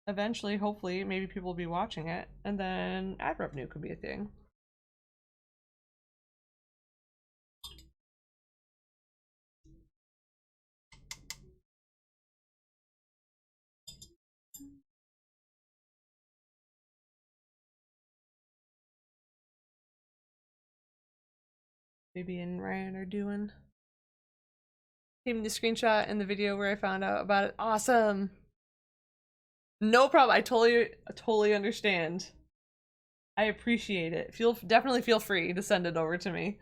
[SPEAKER 1] eventually, hopefully, maybe people will be watching it, and then ad revenue could be a thing. Baby and Ryan are doing. Gave me the screenshot and the video where I found out about it. Awesome. No problem. I totally understand. I appreciate it. Definitely feel free to send it over to me.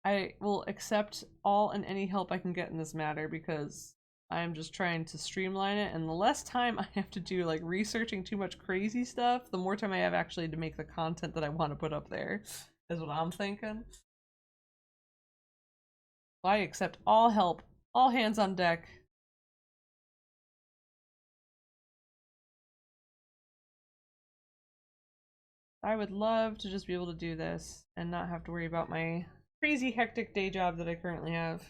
[SPEAKER 1] I will accept all and any help I can get in this matter, because I'm just trying to streamline it, and the less time I have to do like researching too much crazy stuff, the more time I have actually to make the content that I want to put up there, is what I'm thinking. So I accept all help, all hands on deck. I would love to just be able to do this and not have to worry about my crazy hectic day job that I currently have.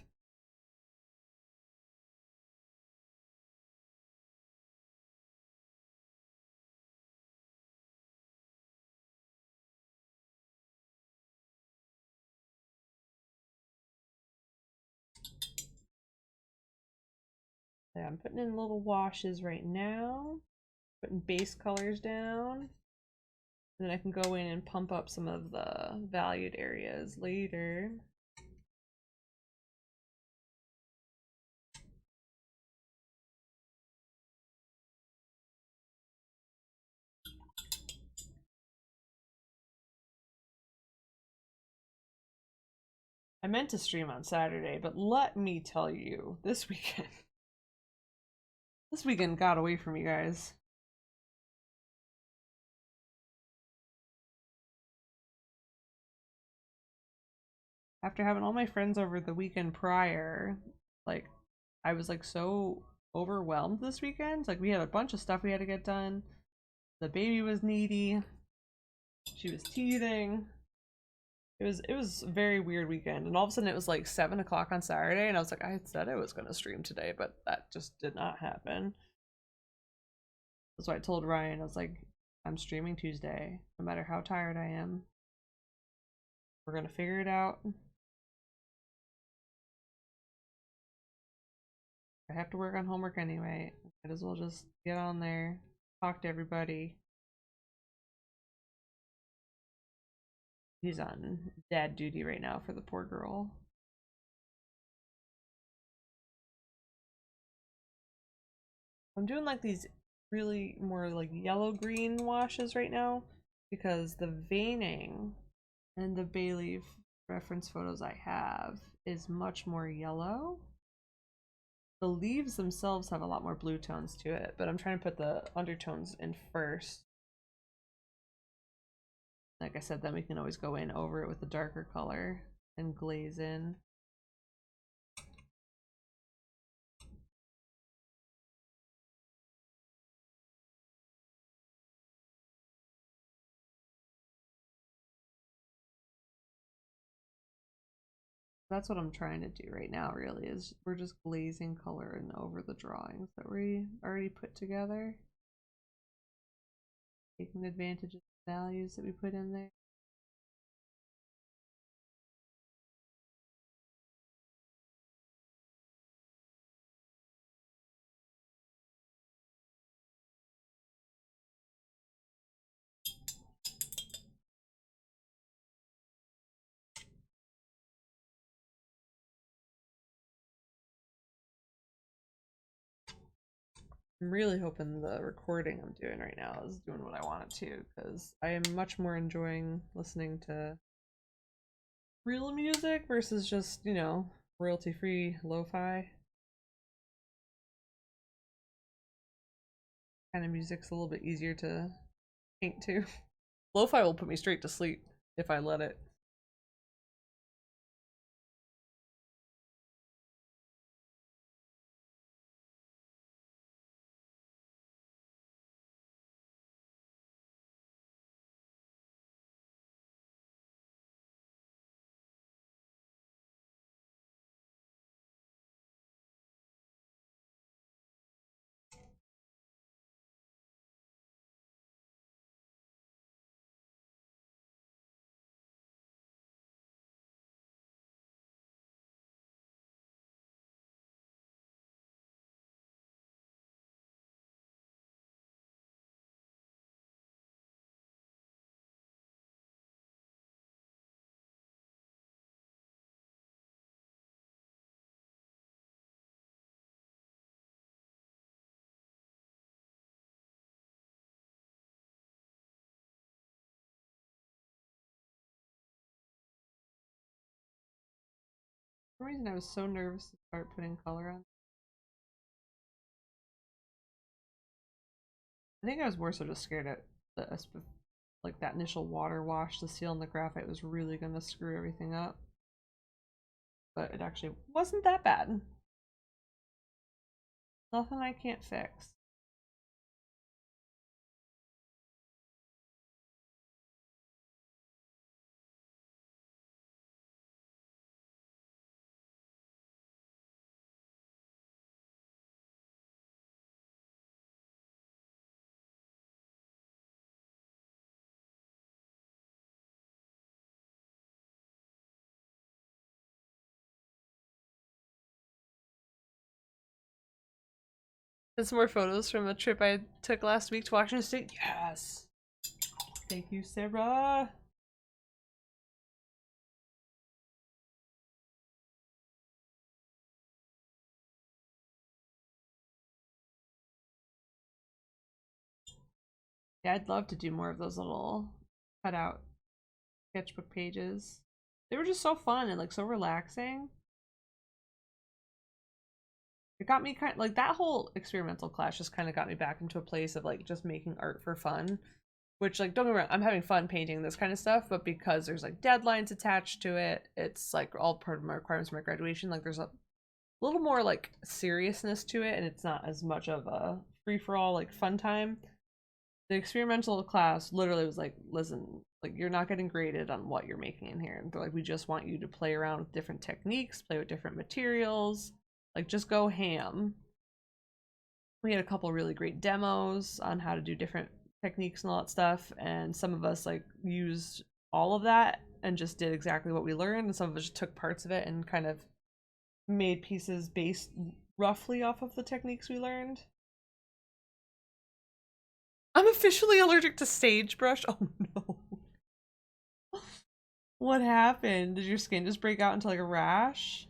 [SPEAKER 1] Yeah, I'm putting in little washes right now, putting base colors down. And then I can go in and pump up some of the valued areas later. I meant to stream on Saturday, but let me tell you, this weekend got away from you guys. After having all my friends over the weekend prior, like, I was like so overwhelmed this weekend. Like, we had a bunch of stuff we had to get done. The baby was needy. She was teething. It was a very weird weekend, and all of a sudden it was like 7 o'clock on Saturday, and I was like, I said I was gonna stream today, but that just did not happen. That's why I told Ryan, I was like, I'm streaming Tuesday, no matter how tired I am. We're gonna figure it out. I have to work on homework anyway. Might as well just get on there, talk to everybody. He's on dad duty right now for the poor girl. I'm doing like these really more like yellow green washes right now, because the veining and the bay leaf reference photos I have is much more yellow. The leaves themselves have a lot more blue tones to it, but I'm trying to put the undertones in first. Like I said, then we can always go in over it with a darker color and glaze in. That's what I'm trying to do right now, really, is we're just glazing color in over the drawings that we already put together. Taking advantage of the values that we put in there. I'm really hoping the recording I'm doing right now is doing what I want it to, because I am much more enjoying listening to real music versus just, you know, royalty-free lo-fi. Kind of music's a little bit easier to paint to. Lo-fi will put me straight to sleep if I let it. For some reason I was so nervous to start putting color on. I think I was more so just scared at the like that initial water wash the seal and the graphite was really gonna screw everything up. But it actually wasn't that bad. Nothing I can't fix. And some more photos from a trip I took last week to Washington State. Yes! Thank you, Sarah! Yeah, I'd love to do more of those little cutout sketchbook pages. They were just so fun and like so relaxing. It got me kind of like that whole experimental class just kind of got me back into a place of like just making art for fun. Which, like, don't get me wrong, I'm having fun painting this kind of stuff, but because there's like deadlines attached to it, it's like all part of my requirements for my graduation. Like, there's a little more like seriousness to it, and it's not as much of a free for all like fun time. The experimental class literally was like, listen, like you're not getting graded on what you're making in here. And they're like, we just want you to play around with different techniques, play with different materials, like just go ham. We had a couple really great demos on how to do different techniques and all that stuff, and some of us like used all of that and just did exactly what we learned, and some of us just took parts of it and kind of made pieces based roughly off of the techniques we learned. I'm officially allergic to sagebrush. Oh no. What happened? Did your skin just break out into like a rash?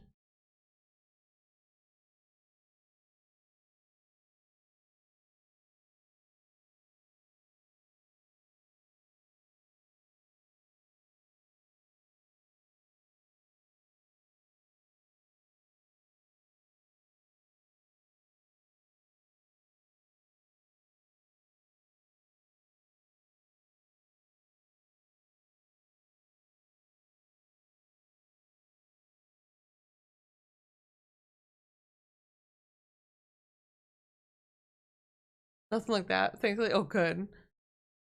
[SPEAKER 1] Nothing like that. Thankfully, oh good.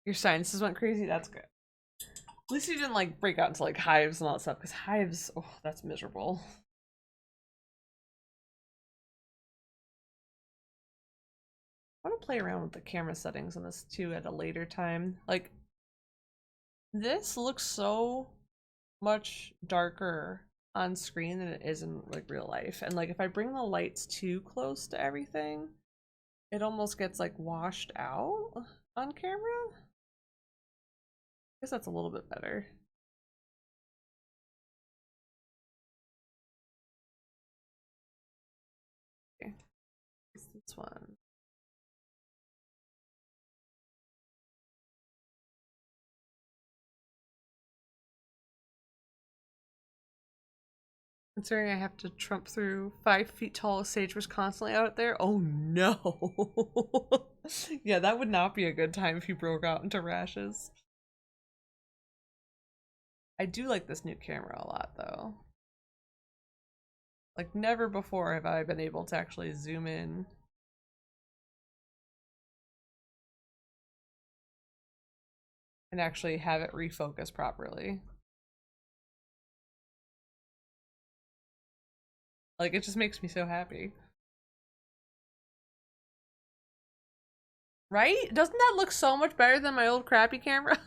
[SPEAKER 1] Your sinuses went crazy. That's good. At least you didn't like break out into like hives and all that stuff, because hives, oh, that's miserable. I want to play around with the camera settings on this too at a later time. Like, this looks so much darker on screen than it is in like real life. And like if I bring the lights too close to everything, it almost gets like washed out on camera. I guess that's a little bit better. Okay, this one. Considering I have to trump through 5 feet tall sagebrush constantly out there, oh no. Yeah, that would not be a good time if you broke out into rashes. I do like this new camera a lot though. Like never before have I been able to actually zoom in and actually have it refocus properly. Like, it just makes me so happy. Right? Doesn't that look so much better than my old crappy camera?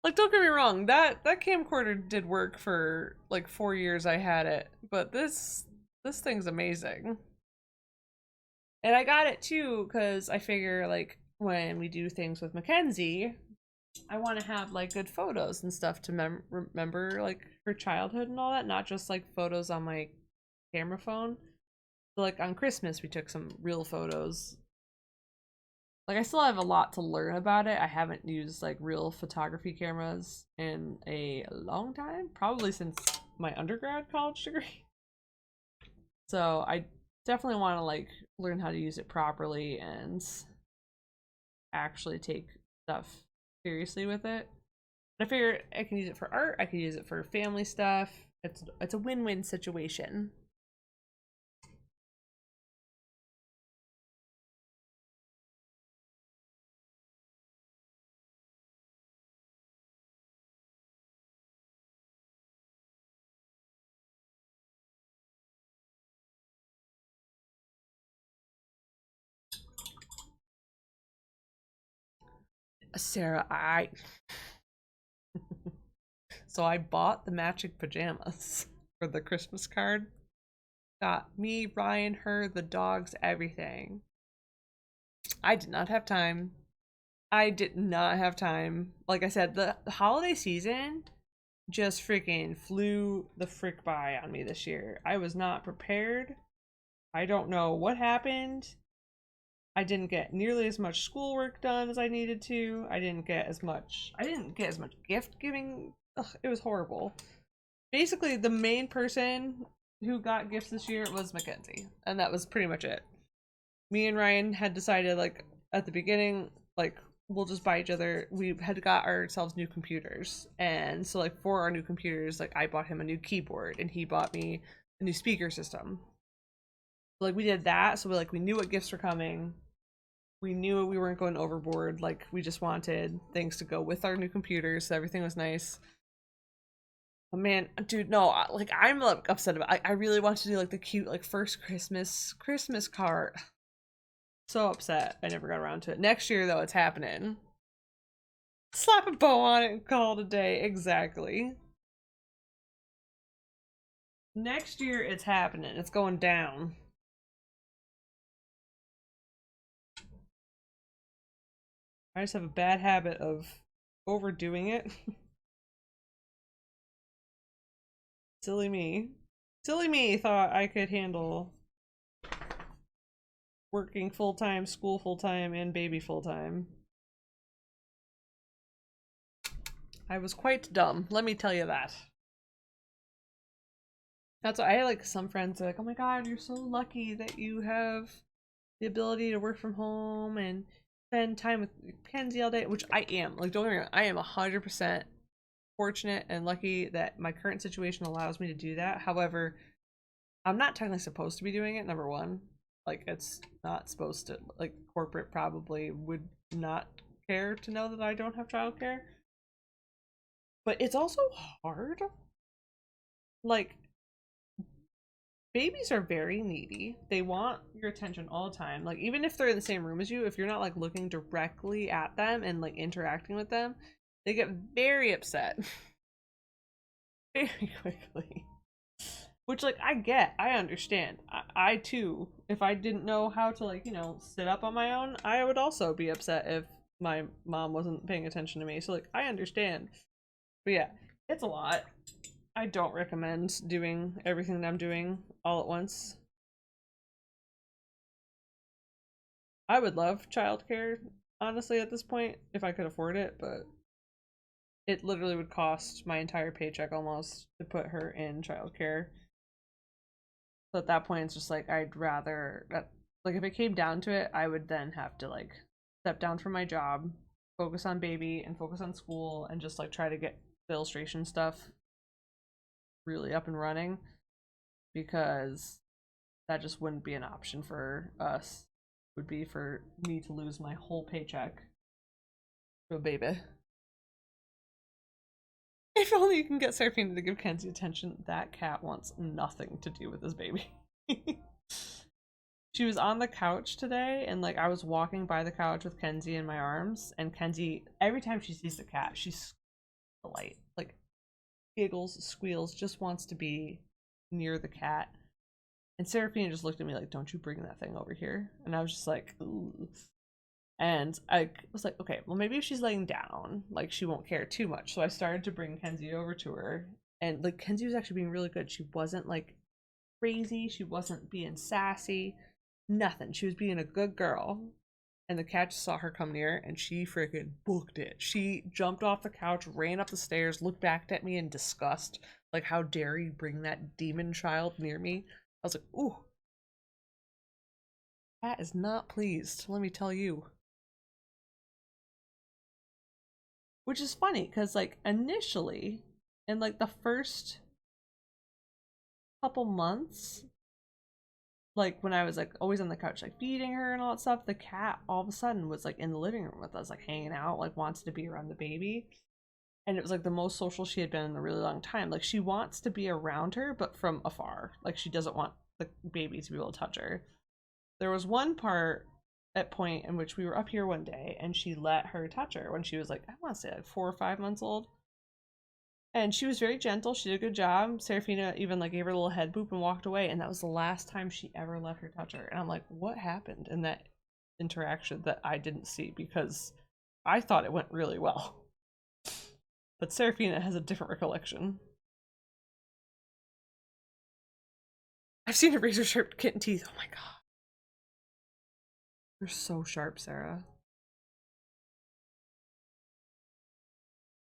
[SPEAKER 1] Like, don't get me wrong, that camcorder did work for like 4 years I had it, but this thing's amazing. And I got it too because I figure like when we do things with Mackenzie, I want to have like good photos and stuff to remember like her childhood and all that, not just like photos on my camera phone. So, like on Christmas, we took some real photos. Like I still have a lot to learn about it. I haven't used like real photography cameras in a long time, probably since my undergrad college degree. So I definitely want to like learn how to use it properly and actually take stuff seriously with it. I figure I can use it for art, I can use it for family stuff. It's a win-win situation. Sarah, so I bought the matching pajamas for the Christmas card. Got me, Ryan, her, the dogs, everything. I did not have time. I did not have time. Like I said, the holiday season just freaking flew the frick by on me this year. I was not prepared. I don't know what happened. I didn't get nearly as much schoolwork done as I needed to. I didn't get as much gift giving. Ugh, it was horrible. Basically, the main person who got gifts this year was Mackenzie, and that was pretty much it. Me and Ryan had decided like at the beginning, like we'll just buy each other. We had got ourselves new computers, and so like for our new computers, like I bought him a new keyboard, and he bought me a new speaker system. So, like we did that, so we knew what gifts were coming. We knew we weren't going overboard. Like we just wanted things to go with our new computers, so everything was nice. Oh man, dude, no, like I'm like upset about. I really want to do like the cute like first Christmas card. So upset I never got around to it. Next year though, it's happening. Slap a bow on it and call it a day. Exactly. Next year it's happening. It's going down. I just have a bad habit of overdoing it. Silly me. Silly me thought I could handle working full-time, school full-time, and baby full-time. I was quite dumb, let me tell you that. That's why I had like some friends are like, oh my god, you're so lucky that you have the ability to work from home and spend time with Pansy all day, which I am. Like, don't get me wrong, I am 100% fortunate and lucky that my current situation allows me to do that. However, I'm not technically supposed to be doing it, number one. Like, it's not supposed to, like, corporate probably would not care to know that I don't have childcare. But it's also hard. Like, babies are very needy. They want your attention all the time. Like, even if they're in the same room as you, if you're not like looking directly at them and like interacting with them, they get very upset very quickly. Which, like, I understand. I too, if I didn't know how to, like, sit up on my own, I would also be upset if my mom wasn't paying attention to me. So, like, I understand. But yeah, it's a lot. I don't recommend doing everything that I'm doing all at once. I would love childcare, honestly, at this point, if I could afford it, but it literally would cost my entire paycheck almost to put her in childcare. So at that point, it's just like I'd rather like if it came down to it, I would then have to like step down from my job, focus on baby, and focus on school, and just like try to get the illustration stuff really up and running, because that just wouldn't be an option for us. It would be for me to lose my whole paycheck to a baby. If only you can get Seraphina to give Kenzie attention. That cat wants nothing to do with this baby. She was on the couch today, and like I was walking by the couch with Kenzie in my arms, and Kenzie, every time she sees the cat, she's delight, like giggles, squeals, just wants to be near the cat. And Seraphina just looked at me like, "Don't you bring that thing over here?" And I was just like, "Ooh." And I was like, okay, well, maybe if she's laying down, like, she won't care too much. So I started to bring Kenzie over to her. And, like, Kenzie was actually being really good. She wasn't, like, crazy. She wasn't being sassy. Nothing. She was being a good girl. And the cat just saw her come near, and she freaking booked it. She jumped off the couch, ran up the stairs, looked back at me in disgust. Like, how dare you bring that demon child near me? I was like, ooh. Cat is not pleased, let me tell you. Which is funny, because, like, initially, in, like, the first couple months, like, when I was, like, always on the couch, like, feeding her and all that stuff, the cat all of a sudden was, like, in the living room with us, like, hanging out, like, wants to be around the baby. And it was, like, the most social she had been in a really long time. Like, she wants to be around her, but from afar. Like, she doesn't want the baby to be able to touch her. There was one part at point in which we were up here one day, and she let her touch her when she was, like, I want to say, like, 4 or 5 months old. And she was very gentle. She did a good job. Seraphina even, like, gave her a little head boop and walked away, and that was the last time she ever let her touch her. And I'm like, what happened in that interaction that I didn't see? Because I thought it went really well. But Seraphina has a different recollection. I've seen her razor sharp kitten teeth. Oh my god. They're so sharp, Sarah.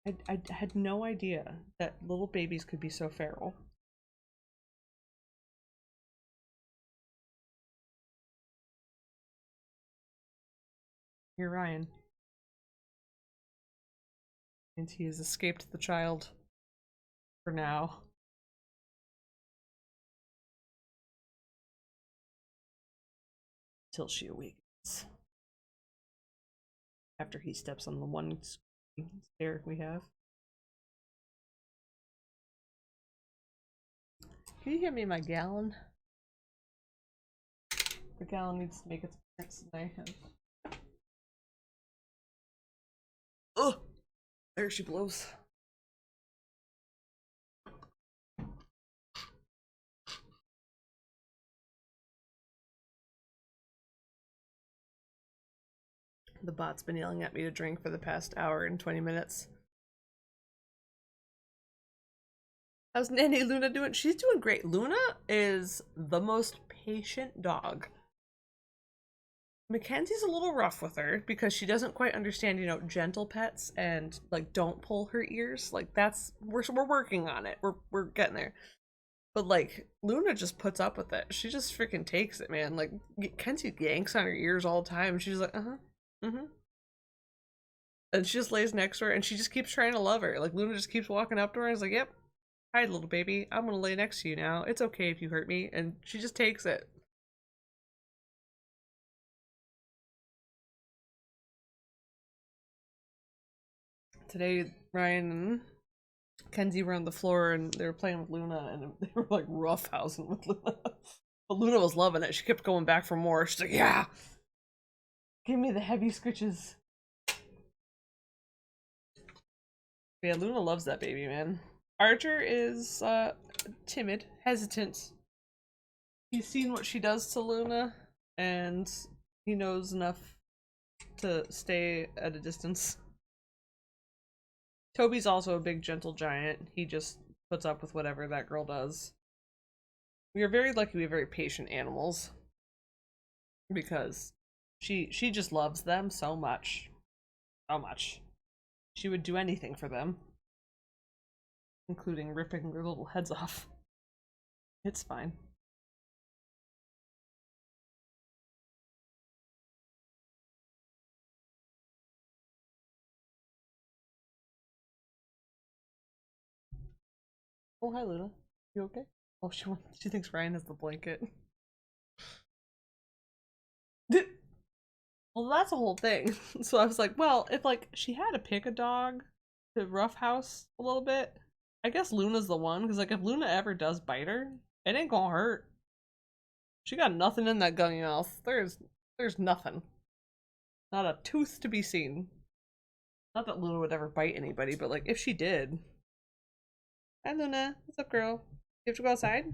[SPEAKER 1] I had no idea that little babies could be so feral. Here, Ryan. And he has escaped the child. For now. Till she awakens. After he steps on the one stair we have. Can you get me my gallon? The gallon needs to make its appearance today. Oh, there she blows. The bot's been yelling at me to drink for the past hour and 20 minutes. How's Nanny Luna doing? She's doing great. Luna is the most patient dog. Mackenzie's a little rough with her because she doesn't quite understand, gentle pets and like don't pull her ears. Like we're working on it. We're getting there. But like Luna just puts up with it. She just freaking takes it, man. Like Kenzie yanks on her ears all the time. She's like, and she just lays next to her and she just keeps trying to love her. Like Luna just keeps walking up to her and is like, yep, hi little baby, I'm gonna lay next to you now. It's okay if you hurt me. And she just takes it. today Ryan and Kenzie were on the floor and they were playing with Luna and they were like roughhousing with Luna. But Luna was loving it. She kept going back for more. She's like, yeah, give me the heavy scritches. But yeah, Luna loves that baby, man. Archer is timid, hesitant. He's seen what she does to Luna and he knows enough to stay at a distance. Toby's also a big gentle giant. He just puts up with whatever that girl does. We are very lucky we have very patient animals. Because she just loves them so much. So much. She would do anything for them. Including ripping their little heads off. It's fine. Oh, hi Luna. You okay? Oh, she thinks Ryan has the blanket. Well, that's a whole thing. So I was like, well, if like she had to pick a dog to roughhouse a little bit, I guess Luna's the one. Because like if Luna ever does bite her, it ain't gonna hurt. She got nothing in that gummy mouth. There's nothing. Not a tooth to be seen. Not that Luna would ever bite anybody, but like if she did. Hi Luna, what's up, girl? You have to go outside?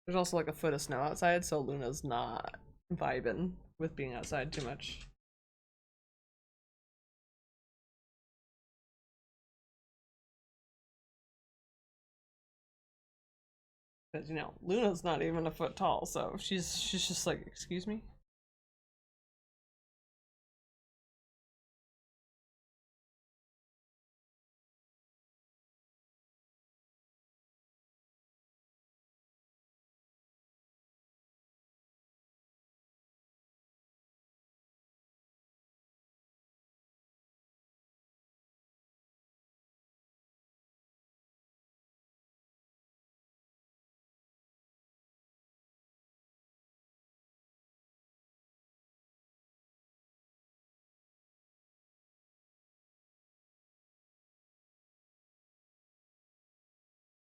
[SPEAKER 1] There's also like a foot of snow outside, so Luna's not vibing with being outside too much. Because, you know, Luna's not even a foot tall, so she's just like, excuse me?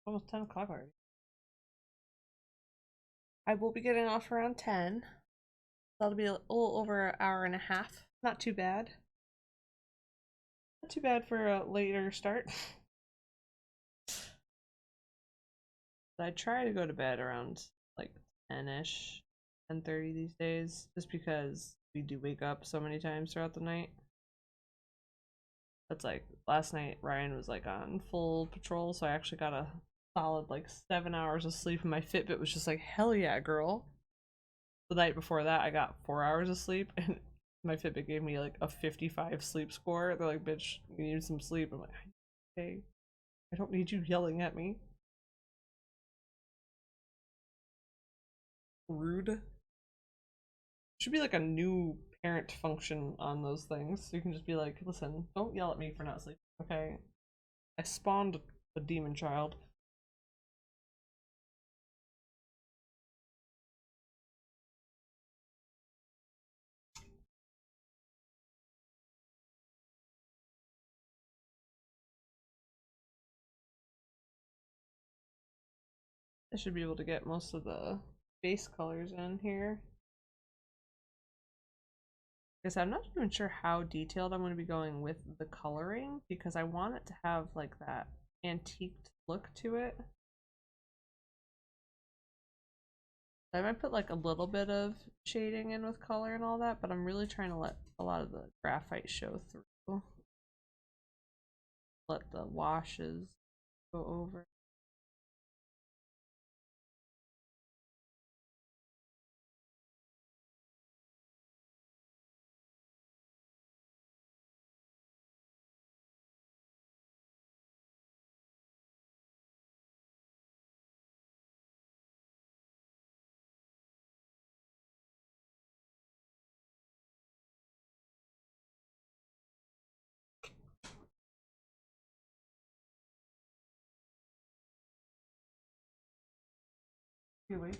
[SPEAKER 1] Almost 10 o'clock already. I will be getting off around 10. That'll be a little over an hour and a half. Not too bad. Not too bad for a later start. But I try to go to bed around like 10-ish, 10:30 these days, just because we do wake up so many times throughout the night. That's like last night Ryan was like on full patrol, so I actually got a solid like 7 hours of sleep and my Fitbit was just like, hell yeah, girl. The night before that I got 4 hours of sleep and my Fitbit gave me like a 55 sleep score. They're like, bitch, you need some sleep. I'm like, okay, I don't need you yelling at me. Rude. Should be like a new parent function on those things. So you can just be like, listen, don't yell at me for not sleeping, okay? I spawned a demon child. I should be able to get most of the base colors in here. Because I'm not even sure how detailed I'm going to be going with the coloring because I want it to have like that antiqued look to it. I might put like a little bit of shading in with color and all that, but I'm really trying to let a lot of the graphite show through. Let the washes go over. You awake?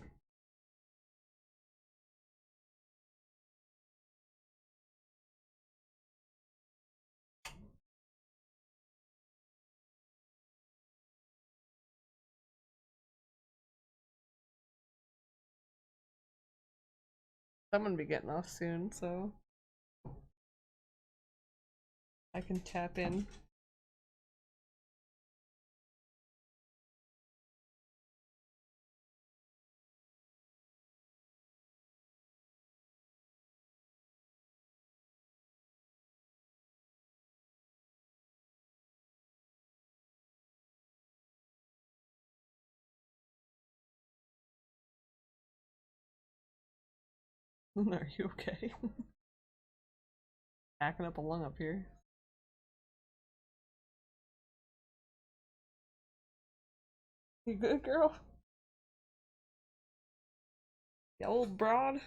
[SPEAKER 1] I'm gonna be getting off soon, so I can tap in. Are you okay? Hacking up a lung up here. You good, girl? You old broad?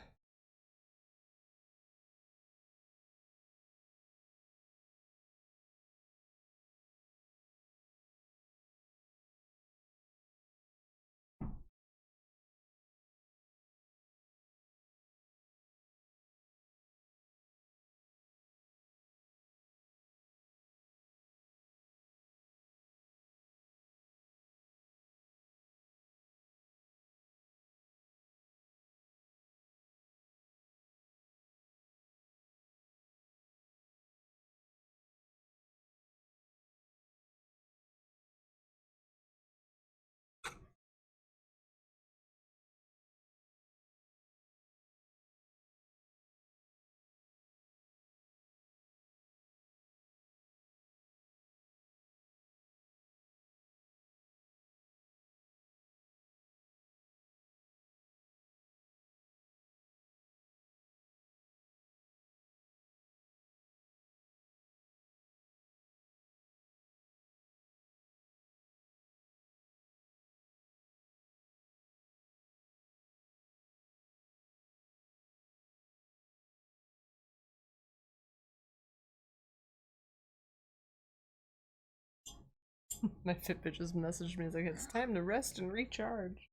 [SPEAKER 1] My Fitbit just messaged me like it's time to rest and recharge.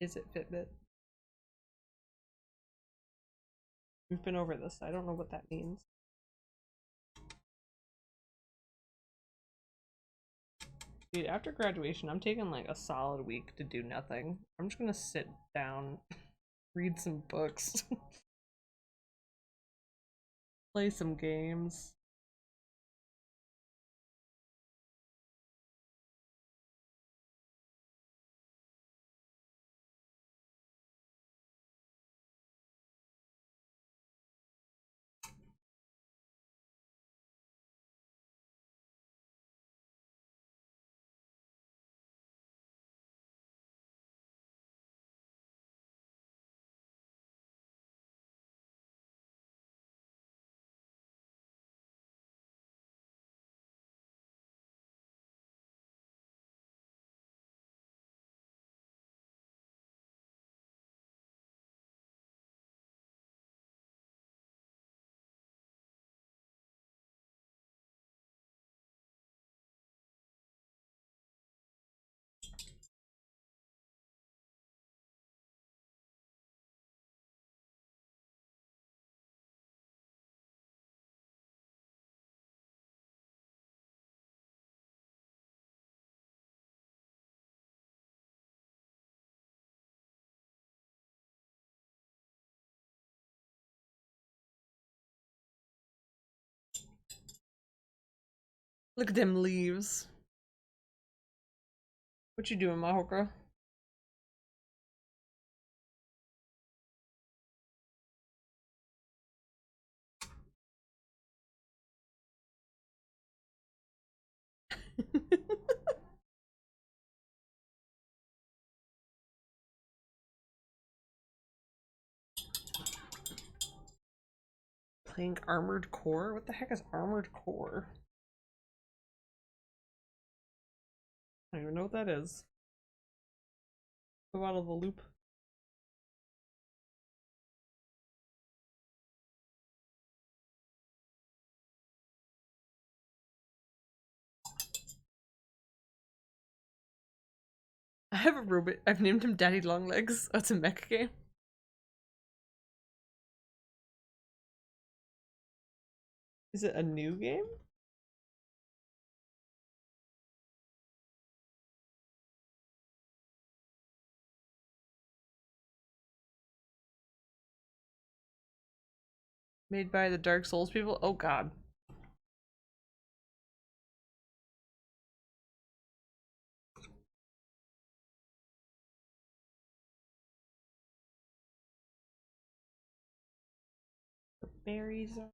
[SPEAKER 1] Is it Fitbit? We've been over this. I don't know what that means. Dude, after graduation, I'm taking like a solid week to do nothing. I'm just gonna sit down, read some books, play some games. Look at them leaves. What you doing, Mahoka? Playing Armored Core? What the heck is Armored Core? I don't even know what that is. Go out of the loop. I have a robot. I've named him Daddy Longlegs. Oh, it's a mech game. Is it a new game? Made by the Dark Souls people? Oh god. The berries are...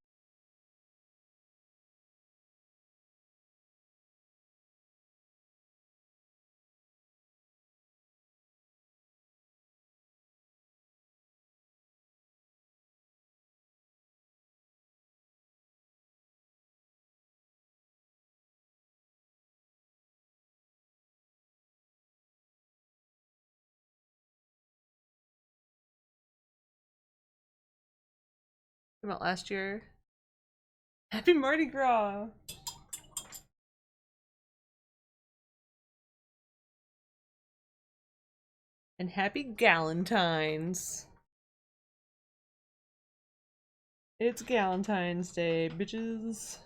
[SPEAKER 1] Came out last year. Happy Mardi Gras! And happy Galentine's. It's Galentine's Day, bitches.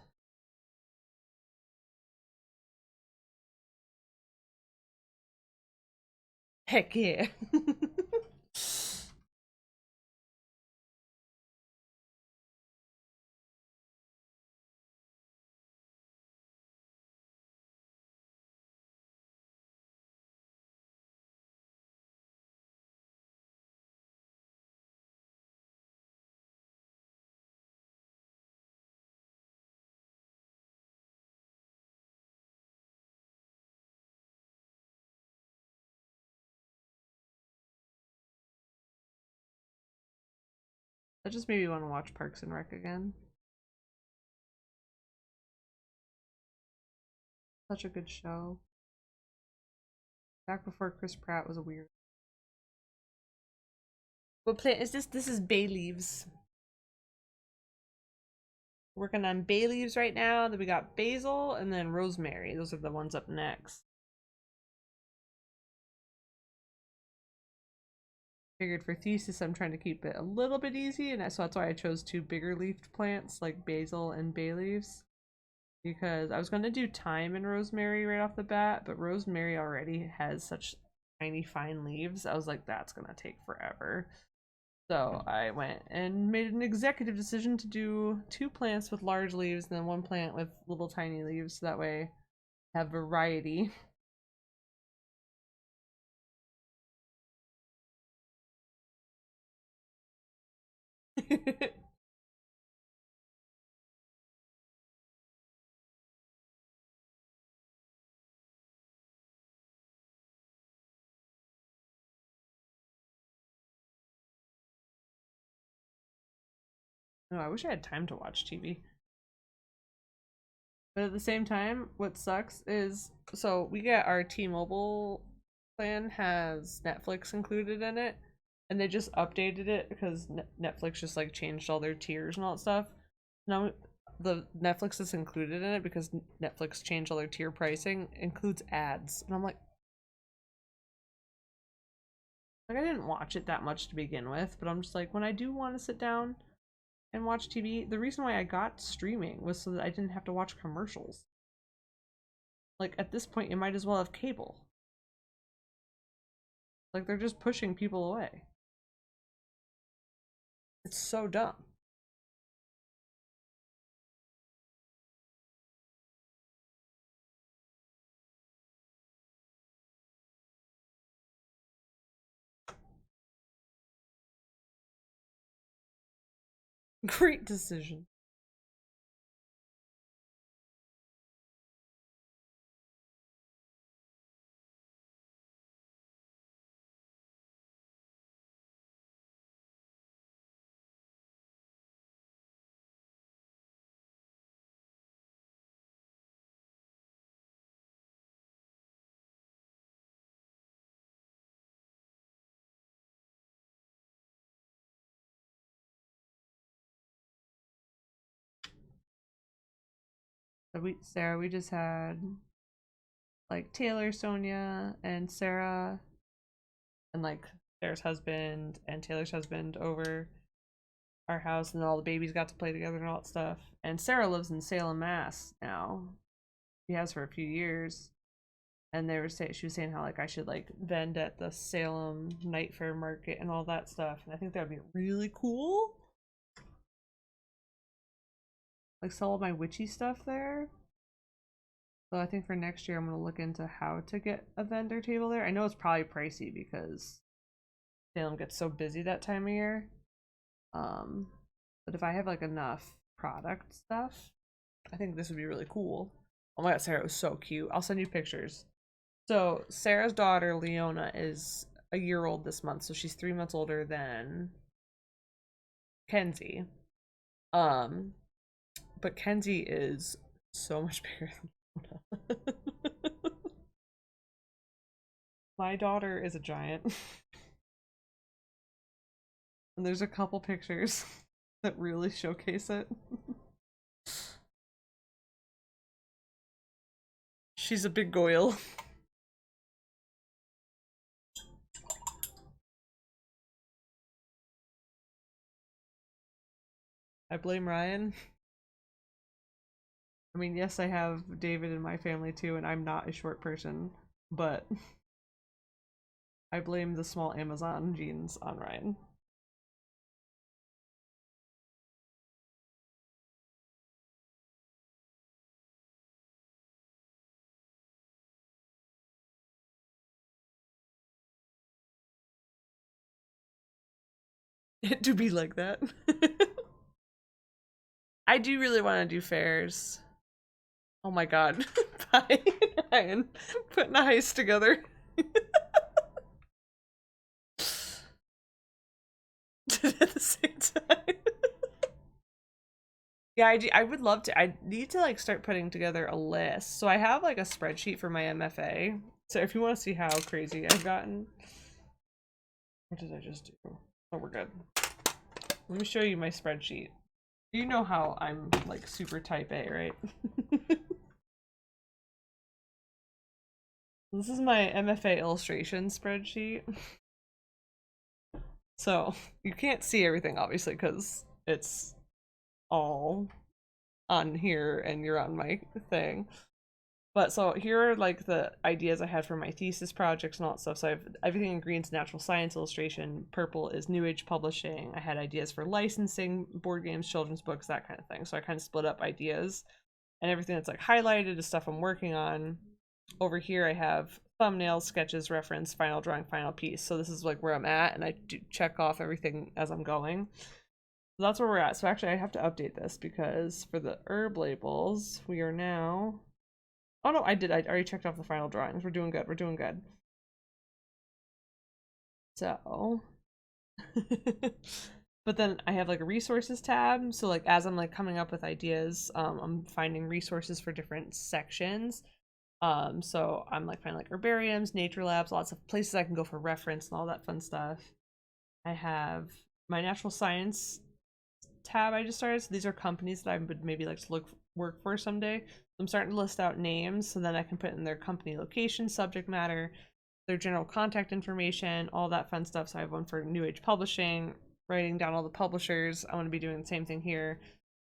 [SPEAKER 1] Heck yeah. That just made me want to watch Parks and Rec again. Such a good show. Back before Chris Pratt was a weird. What plant is this? This is bay leaves. Working on bay leaves right now. Then we got basil and then rosemary. Those are the ones up next. Figured for thesis I'm trying to keep it a little bit easy, and so that's why I chose two bigger leafed plants like basil and bay leaves, because I was going to do thyme and rosemary right off the bat, but rosemary already has such tiny fine leaves. I was like, that's going to take forever. So I went and made an executive decision to do two plants with large leaves and then one plant with little tiny leaves, so that way I have variety. No, I wish I had time to watch TV. But at the same time, what sucks is, so we get our T-Mobile plan has Netflix included in it, and they just updated it because Netflix just like changed all their tiers and all that stuff. Now the Netflix that's included in it, because Netflix changed all their tier pricing, includes ads. And I'm like I didn't watch it that much to begin with, but I'm just like, when I do want to sit down and watch TV, the reason why I got streaming was so that I didn't have to watch commercials. Like, at this point, you might as well have cable. Like, they're just pushing people away. It's so dumb. Great decision. So Sarah, we just had like Taylor, Sonia, and Sarah, and like Sarah's husband and Taylor's husband over our house, and all the babies got to play together and all that stuff. And Sarah lives in Salem, Mass now. She has for a few years. And they were saying, she was saying how like I should like vend at the Salem Night Fair Market and all that stuff. And I think that would be really cool. Like sell all my witchy stuff there. So I think for next year I'm gonna look into how to get a vendor table there. I know it's probably pricey because Salem gets so busy that time of year. But if I have like enough product stuff, I think this would be really cool. Oh my god, Sarah was so cute. I'll send you pictures. So Sarah's daughter Leona is a year old this month, so she's 3 months older than Kenzie. But Kenzie is so much bigger than Leona. My daughter is a giant. And there's a couple pictures that really showcase it. She's a big goyle. I blame Ryan. I mean, yes, I have David in my family too, and I'm not a short person, but I blame the small Amazon genes on Ryan. It do be like that. I do really want to do fairs. Oh my god. Bye, Ryan. Putting a heist together. At the same time. Yeah, I would love to. I need to like start putting together a list. So I have like a spreadsheet for my MFA. So if you want to see how crazy I've gotten. What did I just do? Oh, we're good. Let me show you my spreadsheet. You know how I'm like super type A, right? This is my MFA illustration spreadsheet. So you can't see everything obviously because it's all on here and you're on my thing. But so here are like the ideas I had for my thesis projects and all that stuff. So I have everything in green's natural science illustration, purple is new age publishing. I had ideas for licensing, board games, children's books, that kind of thing. So I kind of split up ideas, and everything that's like highlighted is stuff I'm working on. Over here I have thumbnails, sketches, reference, final drawing, final piece. So this is like where I'm at, and I do check off everything as I'm going. So that's where we're at. So actually I have to update this because for the herb labels, we are now... Oh no, I already checked off the final drawings. We're doing good. We're doing good. So, but then I have like a resources tab. So like as I'm like coming up with ideas, I'm finding resources for different sections. So I'm like finding like herbariums, nature labs, lots of places I can go for reference and all that fun stuff. I have my natural science tab I just started. So these are companies that I would maybe like to work for someday. I'm starting to list out names so then I can put in their company location, subject matter, their general contact information, all that fun stuff. So I have one for New Age Publishing, writing down all the publishers. I want to be doing the same thing here,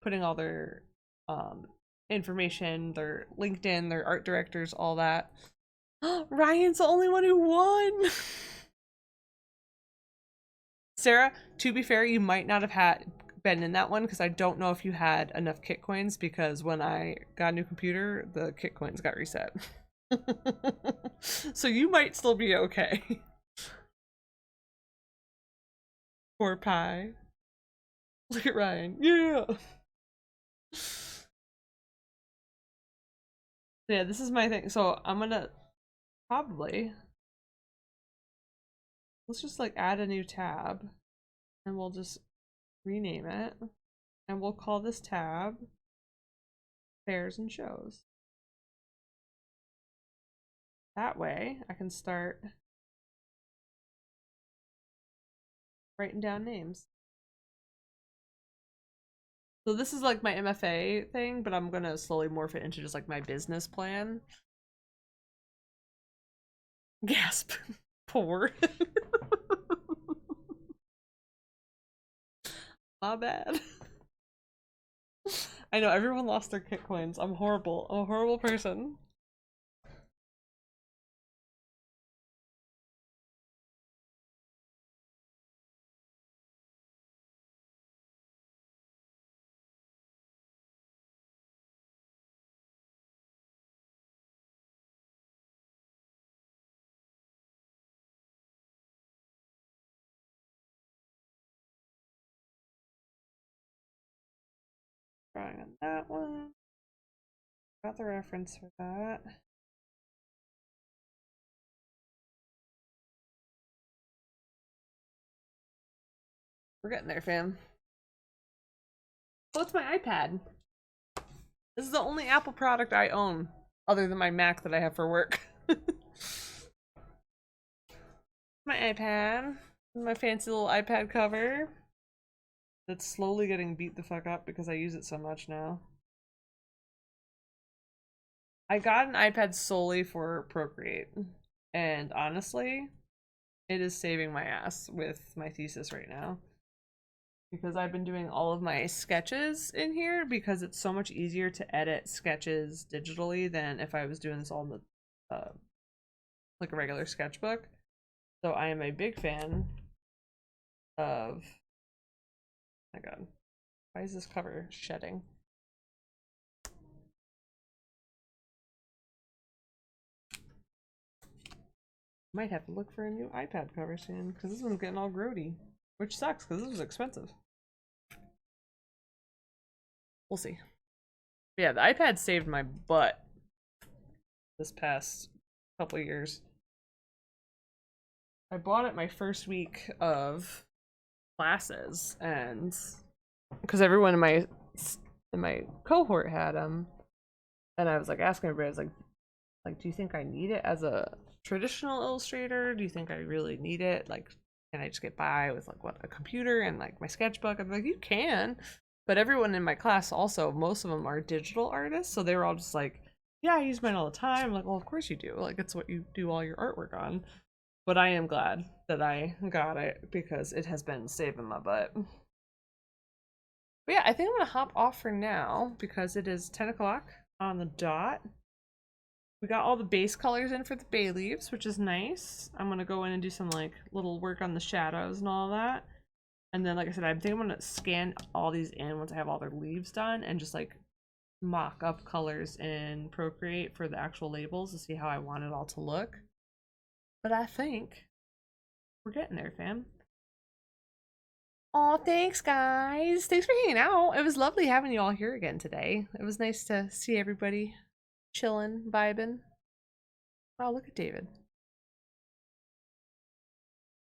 [SPEAKER 1] putting all their information, their LinkedIn, their art directors, all that. Ryan's the only one who won. Sarah, to be fair, you might not have been in that one because I don't know if you had enough kit coins, because when I got a new computer, the kit coins got reset. So you might still be okay. Poor pie. Look at Ryan. Yeah. Yeah, this is my thing. So I'm gonna probably, let's just like add a new tab and we'll just rename it, and we'll call this tab fairs and shows. That way I can start writing down names. So this is like my MFA thing, but I'm gonna slowly morph it into just like my business plan. Gasp. Poor. My bad. I know everyone lost their kit coins. I'm horrible. I'm a horrible person. Drawing on that one. Got the reference for that. We're getting there, fam. Oh, it's my iPad. This is the only Apple product I own, other than my Mac that I have for work. My iPad. My fancy little iPad cover. That's slowly getting beat the fuck up because I use it so much now. I got an iPad solely for Procreate. And honestly, it is saving my ass with my thesis right now. Because I've been doing all of my sketches in here because it's so much easier to edit sketches digitally than if I was doing this all in the like a regular sketchbook. So I am a big fan of, oh my god, why is this cover shedding? Might have to look for a new iPad cover soon because this one's getting all grody, which sucks because this was expensive. We'll see. But yeah, the iPad saved my butt this past couple of years. I bought it my first week of classes, and because everyone in my cohort had them, and I was like asking everybody, I was like, do you think I need it as a traditional illustrator? Do you think I really need it? Like, can I just get by with like what, a computer and like my sketchbook? I'm like, you can. But everyone in my class also, most of them are digital artists, so they were all just like, yeah, I use mine all the time. I'm like, well, of course you do. Like, it's what you do all your artwork on. But I am glad that I got it because it has been saving my butt. But yeah, I think I'm gonna hop off for now because it is 10 o'clock on the dot. We got all the base colors in for the bay leaves, which is nice. I'm gonna go in and do some like little work on the shadows and all that. And then, like I said, I think I'm gonna scan all these in once I have all their leaves done and just like mock up colors in Procreate for the actual labels to see how I want it all to look. But I think we're getting there, fam. Oh, thanks, guys. Thanks for hanging out. It was lovely having you all here again today. It was nice to see everybody chilling, vibing. Oh, look at David.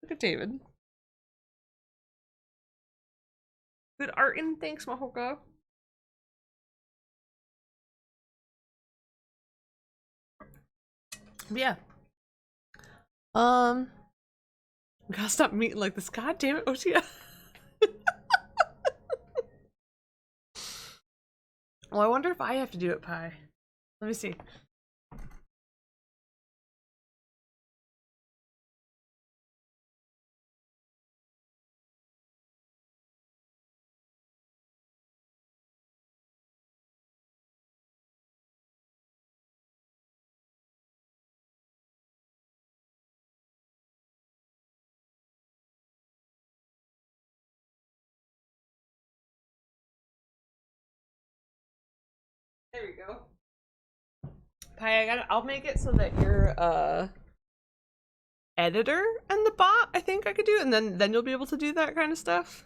[SPEAKER 1] Look at David. Good art, and thanks, Mahoko. But yeah. Gotta stop meeting like this. God damn it, Otia. Well, I wonder if I have to do it, Pi. Let me see. There we go. Pi, I'll make it so that you're editor and the bot, I think I could do, and then you'll be able to do that kind of stuff.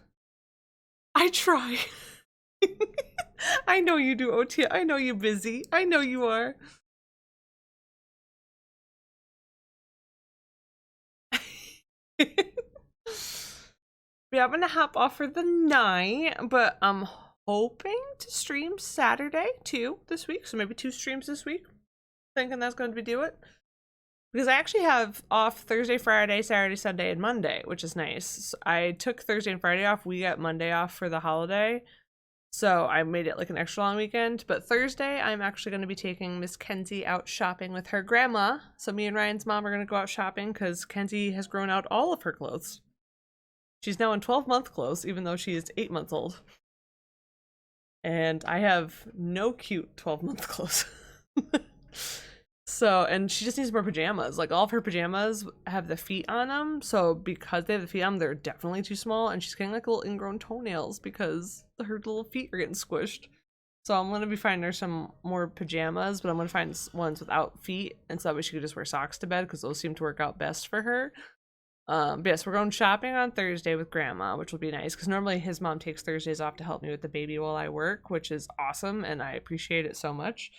[SPEAKER 1] I try. I know you do, Otia. I know you're busy. I know you are. Yeah, I'm gonna hop off for the night, but I'm hoping to stream Saturday too this week, so maybe 2 streams this week. Thinking that's going to do it. Because I actually have off Thursday, Friday, Saturday, Sunday, and Monday, which is nice. So I took Thursday and Friday off. We got Monday off for the holiday. So I made it like an extra long weekend. But Thursday, I'm actually going to be taking Miss Kenzie out shopping with her grandma. So me and Ryan's mom are going to go out shopping because Kenzie has grown out all of her clothes. She's now in 12-month clothes, even though she is 8 months old. And I have no cute 12-month clothes. So, and she just needs more pajamas. Like, all of her pajamas have the feet on them. So because they have the feet on them, they're definitely too small. And she's getting like little ingrown toenails because her little feet are getting squished. So I'm going to be finding her some more pajamas, but I'm going to find ones without feet. And so that way she could just wear socks to bed because those seem to work out best for her. But yes, we're going shopping on Thursday with Grandma, which will be nice because normally his mom takes Thursdays off to help me with the baby while I work, which is awesome. And I appreciate it so much.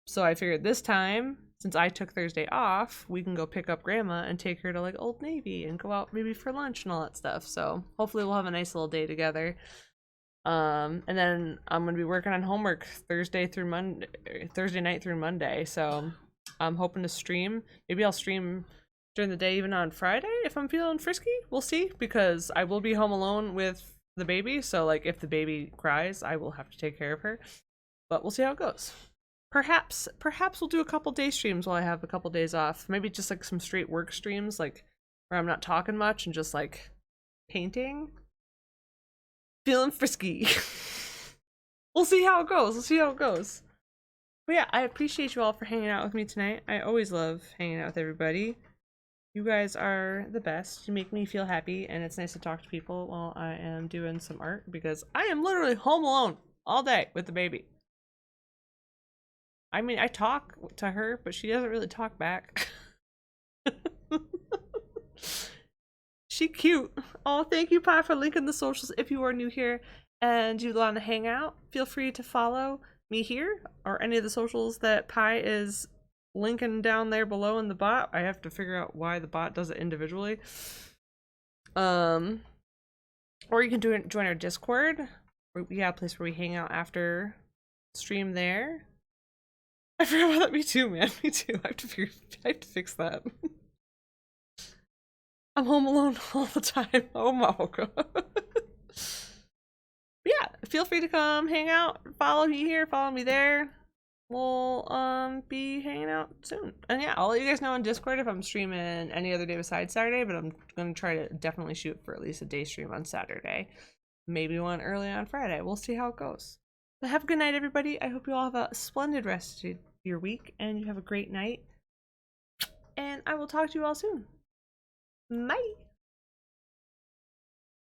[SPEAKER 1] So I figured this time, since I took Thursday off, we can go pick up Grandma and take her to like Old Navy and go out maybe for lunch and all that stuff. So hopefully we'll have a nice little day together. And then I'm gonna be working on homework Thursday night through Monday. So I'm hoping to stream. Maybe I'll stream during the day even on Friday if I'm feeling frisky. We'll see, because I will be home alone with the baby. So like if the baby cries, I will have to take care of her. But we'll see how it goes. Perhaps we'll do a couple day streams while I have a couple days off. Maybe just like some straight work streams, like where I'm not talking much and just like painting. Feeling frisky. We'll see how it goes. But yeah, I appreciate you all for hanging out with me tonight. I always love hanging out with everybody. You guys are the best. You make me feel happy, and it's nice to talk to people while I am doing some art because I am literally home alone all day with the baby. I mean, I talk to her, but she doesn't really talk back. She cute. Oh, thank you, Pi, for linking the socials. If you are new here and you want to hang out, feel free to follow me here or any of the socials that Pi is linking down there below in the bot. I have to figure out why the bot does it individually. Or you can join our Discord. We have a place where we hang out after stream there. I forgot about that. Me too, man. Me too. I have to fix that. I'm home alone all the time. Oh my god. Yeah, feel free to come hang out. Follow me here, follow me there. We'll be hanging out soon. And yeah, I'll let you guys know on Discord if I'm streaming any other day besides Saturday, but I'm gonna try to definitely shoot for at least a day stream on Saturday. Maybe one early on Friday. We'll see how it goes. But have a good night, everybody. I hope you all have a splendid rest of your week and you have a great night. And I will talk to you all soon. Bye.